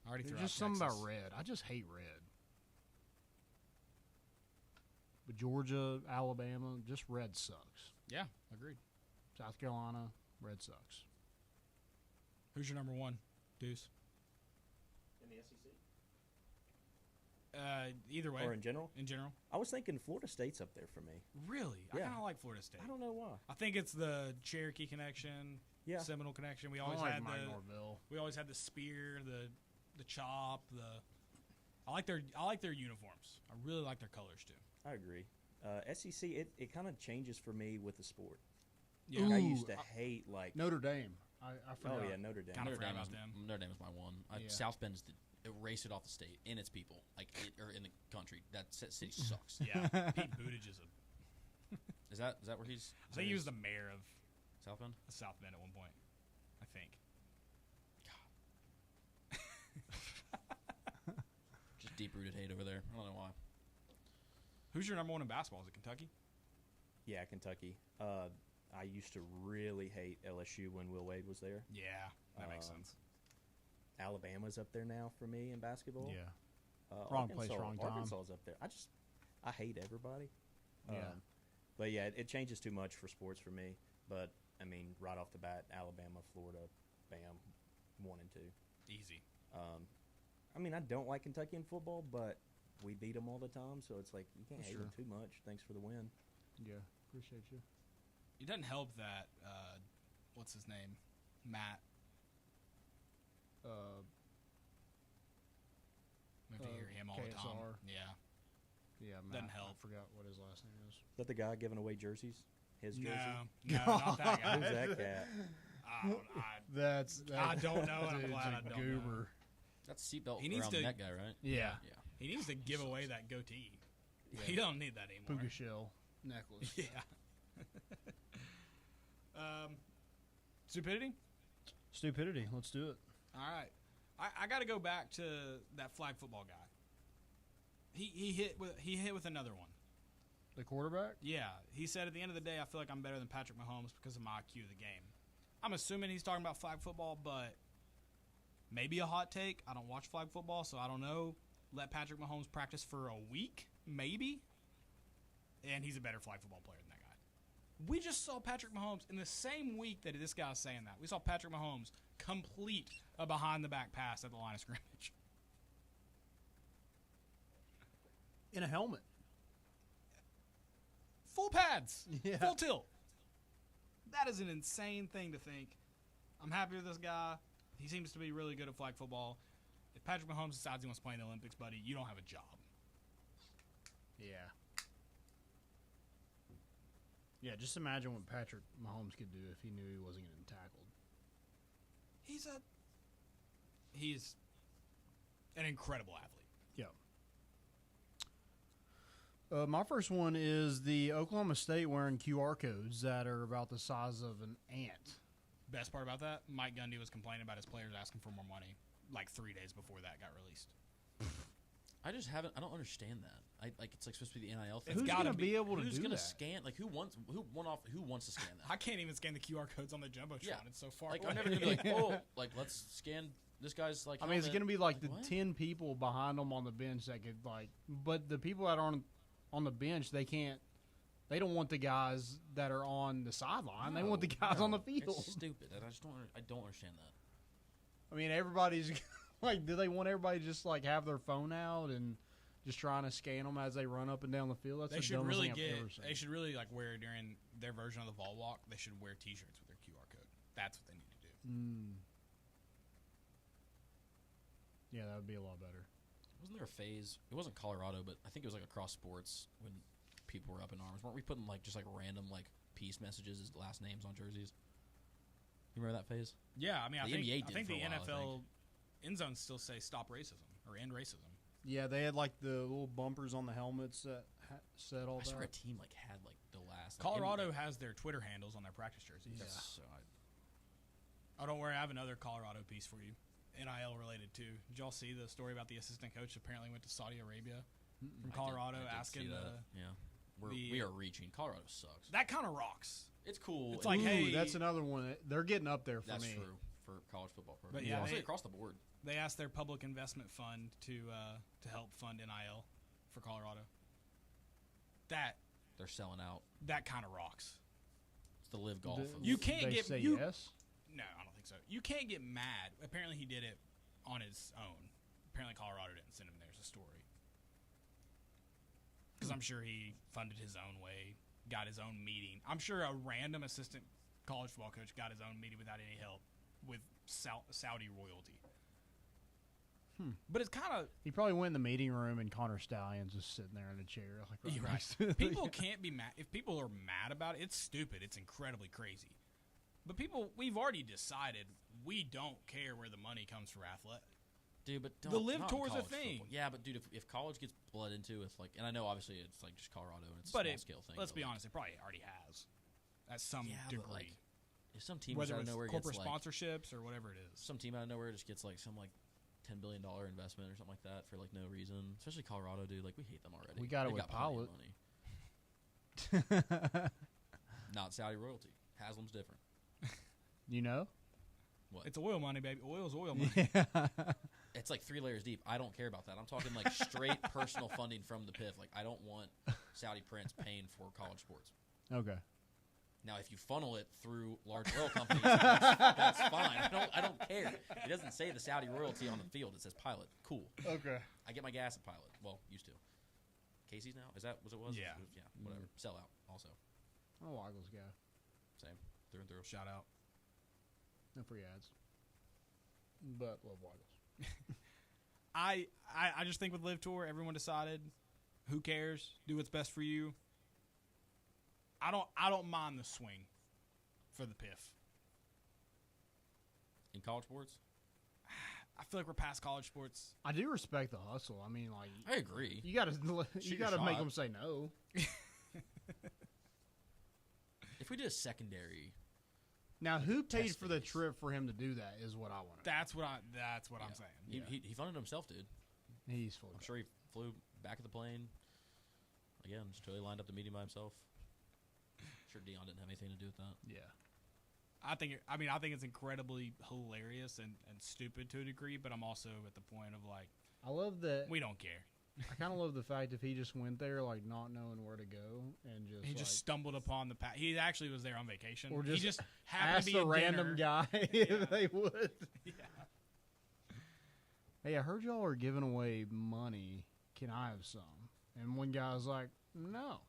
I already There's threw just out something Texas. about red. I just hate red. But Georgia, Alabama, just red sucks. Yeah, agreed. South Carolina, red sucks. Who's your number one, Deuce? In the SEC? Either way. Or in general? In general. I was thinking Florida State's up there for me. Really? I Yeah. kind of like Florida State. I don't know why. I think it's the Cherokee connection, Yeah. Seminole connection. We I always like had Mike the Norvell. spear, the chop, I like their uniforms. I really like their colors too. I agree. SEC, it kind of changes for me with the sport. Yeah. Like, I Ooh, used to hate, like, Notre Dame. I forgot. oh, yeah, Notre Dame. Kinda Notre forgot Dame, about is, them. Notre Dame is my one. Yeah. South Bend is erased it off the state and its people, or in the country. That city sucks. Yeah. Pete Buttigieg is Is that where he's? I think he was the mayor of South Bend. South Bend at one point. I think. Just deep rooted hate over there. I don't know why. Who's your number one in basketball? Is it Kentucky? Yeah, Kentucky. I used to really hate LSU when Will Wade was there. Yeah, that makes sense. Alabama's up there now for me in basketball. Yeah. Wrong place, Arkansas- wrong time. Arkansas's up there. I hate everybody. Yeah. But yeah, it changes too much for sports for me. But I mean, right off the bat, Alabama, Florida, bam, 1 and 2. Easy. I mean, I don't like Kentucky in football, but we beat them all the time, so it's like you can't hate Sure. them too much. Thanks for the win. Yeah. Appreciate you. It doesn't help that what's his name, Matt. We have to hear him all the time. KSR. Yeah. Yeah, Matt. Doesn't help. I forgot what his last name is. Is that the guy giving away jerseys? His jersey? No, not that guy. Who's that cat? That's I don't know, and I'm dude's glad a I don't know. goober. That's seatbelt He needs around to- the neck guy, right? Yeah. Yeah. He needs to give away that goatee. He don't need that anymore. Puka shell necklace. Yeah. Stupidity? Stupidity. Let's do it. All right. I got to go back to that flag football guy. He hit with another one. The quarterback? Yeah. He said at the end of the day, I feel like I'm better than Patrick Mahomes because of my IQ of the game. I'm assuming he's talking about flag football, but maybe a hot take. I don't watch flag football, so I don't know. Let Patrick Mahomes practice for a week, maybe. And he's a better flag football player than that guy. We just saw Patrick Mahomes in the same week that this guy's saying that. We saw Patrick Mahomes complete a behind-the-back pass at the line of scrimmage. In a helmet. Full pads. Yeah. Full tilt. That is an insane thing to think. I'm happy with this guy. He seems to be really good at flag football. If Patrick Mahomes decides he wants to play in the Olympics, buddy, you don't have a job. Yeah. Yeah, just imagine what Patrick Mahomes could do if he knew he wasn't getting tackled. He's an incredible athlete. Yeah. My first one is the Oklahoma State wearing QR codes that are about the size of an ant. Best part about that, Mike Gundy was complaining about his players asking for more money like 3 days before that got released. I don't understand that. It's like supposed to be the NIL thing. It's Who's gotta going to be able to Who's do gonna that? scan? Like who wants to scan that? I can't even scan the QR codes on the Jumbotron. Yeah. It's so far Like away. I'm never gonna be like, oh, like let's scan this guy's like. I mean, it's going to be like the what? 10 people behind them on the bench that could, like, but the people that aren't on the bench, they don't want the guys that are on the sideline. They want the guys on the field. It's stupid. And I don't understand that. I mean, everybody's like, do they want everybody to just like have their phone out and just trying to scan them as they run up and down the field? That's They the should dumbest really thing I've ever seen. They should really like wear during their version of the Vol Walk. They should wear T-shirts with their QR code. That's what they need to do. Yeah, that would be a lot better. Wasn't there a phase? It wasn't Colorado, but I think it was like across sports when people were up in arms. Weren't we putting like just like random like peace messages as last names on jerseys? You remember that phase? Yeah, I mean, I The think, NBA I did think for the a while, I NFL end zones still say "Stop racism" or "End racism." Yeah, they had like the little bumpers on the helmets that said all I swear a that. team like had like the last. Colorado has their Twitter handles on their practice jerseys. Yeah. So Oh, don't worry, I have another Colorado piece for you, NIL related too. Did y'all see the story about the assistant coach apparently went to Saudi Arabia from Colorado I did asking see that. We are reaching. Colorado sucks. that kind of rocks. It's cool. It's like, Ooh, hey, that's another one. They're getting up there for that's me. true for college football programs. But yeah, honestly, they- across the board. They asked their public investment fund to help fund NIL for Colorado. They're selling out. That kind of rocks. It's the live golf. of- You can't they get say you. yes. No, I don't think so. You can't get mad. Apparently, he did it on his own. Apparently, Colorado didn't send him. There's a story. Because I'm sure he funded his own way, got his own meeting. I'm sure a random assistant college football coach got his own meeting without any help with Saudi royalty. But it's kind of He probably went in the meeting room and Connor Stallion's just sitting there in a chair. Like right You're next right. to People can't be mad. If people are mad about it, it's stupid. It's incredibly crazy. But we've already decided we don't care where the money comes for athletics. Dude, but The don't, live not in tour's a college thing. football. Yeah, but dude, if college gets bled into, if like, and I know obviously it's like just Colorado and it's a But small it, scale thing. let's but, be like, honest, it probably already has at some Yeah, but, degree. like, if some team Whether out of it's nowhere corporate gets like sponsorships or whatever it is. some team out of nowhere just gets like some like $10 billion investment or something like that for like no reason. Especially Colorado, dude. Like we hate them already. We got it They've with plenty of Pilot. money. Not Saudi royalty. Haslam's different. You know? It's oil money, baby. Oil's oil money. It's like 3 layers deep. I don't care about that. I'm talking like straight personal funding from the PIF. Like I don't want Saudi prince paying for college sports. Okay. Now, if you funnel it through large oil companies, that's fine. I don't care. It doesn't say the Saudi royalty on the field. It says Pilot. Cool. Okay. I get my gas at Pilot. Well, used to. Casey's now? Is that what it was? Yeah. Yeah, whatever. Sell out also. I'm a Waggles guy. Same. Through and through. Shout out. No free ads. But love Waggles. I just think with Live Tour, everyone decided, who cares? Do what's best for you. I don't mind the swing for the PIF. In college sports? I feel like we're past college sports. I do respect the hustle. I mean, like, I agree. you gotta Shoot you your gotta make shot. them say no. If we did a secondary, Now, who paid Test for the phase. trip for him to do that? Is what I want to know. That's what I'm saying. he funded himself, dude. He's fully. I'm sure he flew back of the plane. Again, just totally lined up the meeting by himself. Sure, Dion didn't have anything to do with that. Yeah. I think it's incredibly hilarious and stupid to a degree, but I'm also at the point of like, I love that. we don't care. I kind of love the fact if he just went there like not knowing where to go and just He like, just stumbled upon the path. He actually was there on vacation. or he just happened asked to be a at random dinner. guy Yeah. if they would. Yeah. Hey, I heard y'all are giving away money. Can I have some? And one guy was like, "No."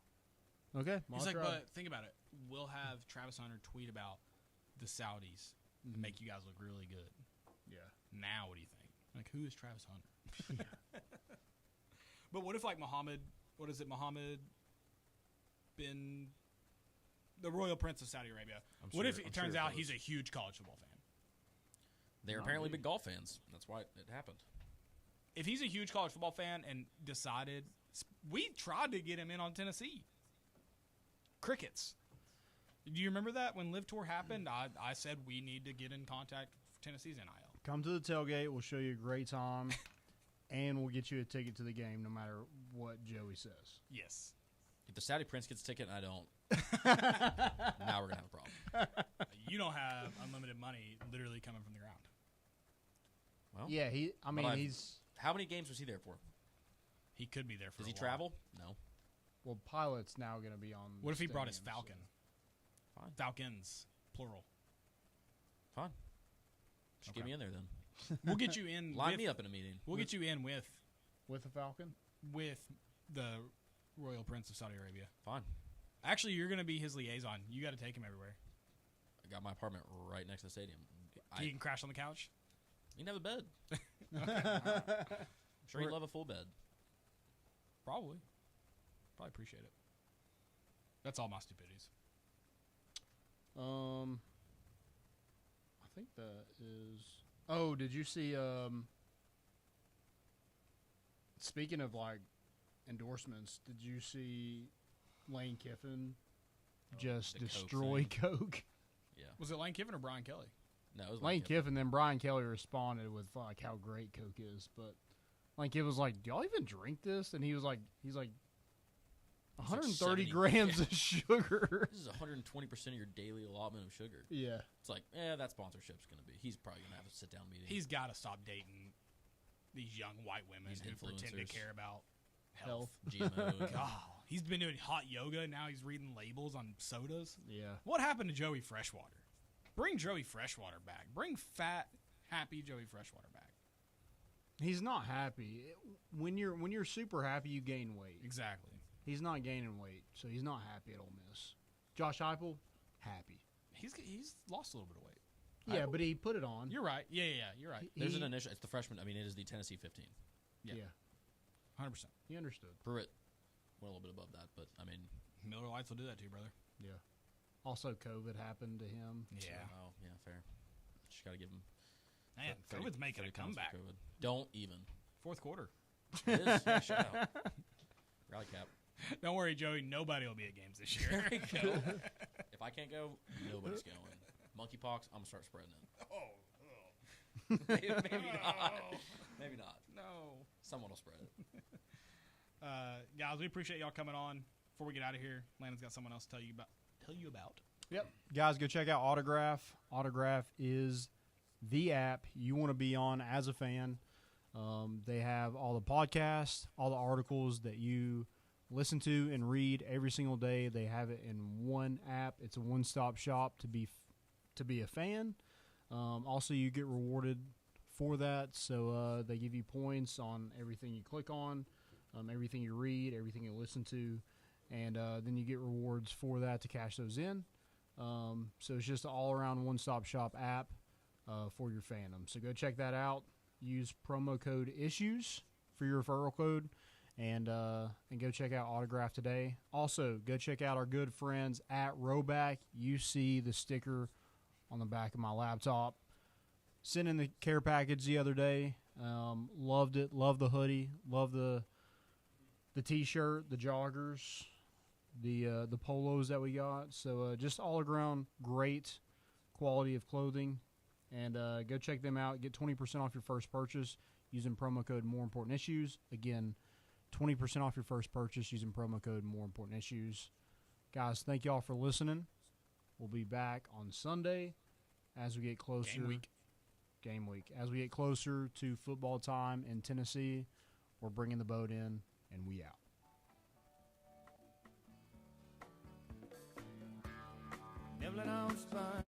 Okay, He's I'll like, try. but think about it. We'll have Travis Hunter tweet about the Saudis and make you guys look really good. Yeah. Now, what do you think? Like, who is Travis Hunter? But what if, like, Mohammed bin, the royal prince of Saudi Arabia? I'm What sure- if it I'm turns sure it out goes. he's a huge college football fan? They're Not apparently me. big golf fans. That's why it happened. If he's a huge college football fan and decided, we tried to get him in on Tennessee. Crickets. Do you remember that when Live Tour happened? I said we need to get in contact with Tennessee's NIL. Come to the tailgate. We'll show you a great time, and we'll get you a ticket to the game, no matter what Joey says. Yes. If the Saudi prince gets a ticket and I don't, now we're gonna have a problem. You don't have unlimited money literally coming from the ground. Well, Yeah, I mean, I've- he's How many games was he there for? He could be there for Does a he while. travel? No. well. Pilot's now going to be on. What if the he brought his stadium, Falcon? so- Fine. Falcons, plural. Fine. Just get Okay. me in there then. We'll get you in. Line with, me up in a meeting. We'll get you in with with the Falcon. the royal prince of Saudi Arabia. Fine. Actually, you're going to be his liaison. You got to take him everywhere. I got my apartment right next to the stadium. He can crash on the couch. You can have a bed. I'm sure he'd love a full bed. Probably appreciate it. That's all my stupidities. I think that is. Oh, did you see? Speaking of like endorsements, did you see Lane Kiffin just the Coke destroy thing. Coke? Yeah. Was it Lane Kiffin or Brian Kelly? No, it was Lane Kiffin, then Brian Kelly responded with like how great Coke is, but Lane Kiffin was like, "Do y'all even drink this?" And he's like, 130 70, grams yeah. of sugar. This is 120% of your daily allotment of sugar. Yeah, It's like, that sponsorship's going to be. He's probably going to have a sit down meeting. He's got to stop dating these young white women These who pretend to influencers. care about health. GMO. God, he's been doing hot yoga. Now he's reading labels on sodas. Yeah. What happened to Joey Freshwater? Bring Joey Freshwater back. Bring fat, happy Joey Freshwater back. He's not happy. When you're super happy, you gain weight. Exactly. He's not gaining weight, so he's not happy at Ole Miss. Josh Heupel, happy. He's lost a little bit of weight. Yeah, but he put it on. You're right. Yeah, you're right. There's an initial. It's the freshman. I mean, it is the Tennessee 15. Yeah. Yeah, 100%. he understood. Pruitt went a little bit above that, but I mean, Miller Lights will do that too, brother. Yeah. Also, COVID happened to him. Yeah. Oh, yeah, fair. Just got to give him. Man, 30 COVID's making 30 a pounds for comeback. COVID. Don't even. Fourth quarter. It is. Yeah, shout out. Rally cap. Don't worry, Joey. Nobody will be at games this year. There you go. If I can't go, nobody's going. Monkeypox, I'm gonna start spreading it. Maybe not. Maybe not. No. Someone will spread it. Guys, we appreciate y'all coming on. Before we get out of here, Landon's got someone else to tell you about. Yep. Guys, go check out Autograph. Autograph is the app you want to be on as a fan. They have all the podcasts, all the articles that you listen to and read every single day. They have it in one app. It's a one-stop shop to be a fan. Also, you get rewarded for that. So they give you points on everything you click on, everything you read, everything you listen to, and then you get rewards for that to cash those in. So it's just an all-around one-stop shop app for your fandom. So go check that out. Use promo code ISSUES for your referral code, and go check out Autograph today. Also, go check out our good friends at Roback. You see the sticker on the back of my laptop. sent in the care package the other day. Loved it. Loved the hoodie. Loved the T-shirt, the joggers, the polos that we got. So just all around great quality of clothing. And go check them out. Get 20% off your first purchase using promo code More Important Issues. Again, 20% off your first purchase using promo code More Important Issues. Guys, thank y'all for listening. We'll be back on Sunday as we get closer. Game week. As we get closer to football time in Tennessee, we're bringing the boat in, and we out. Nibbling on spine.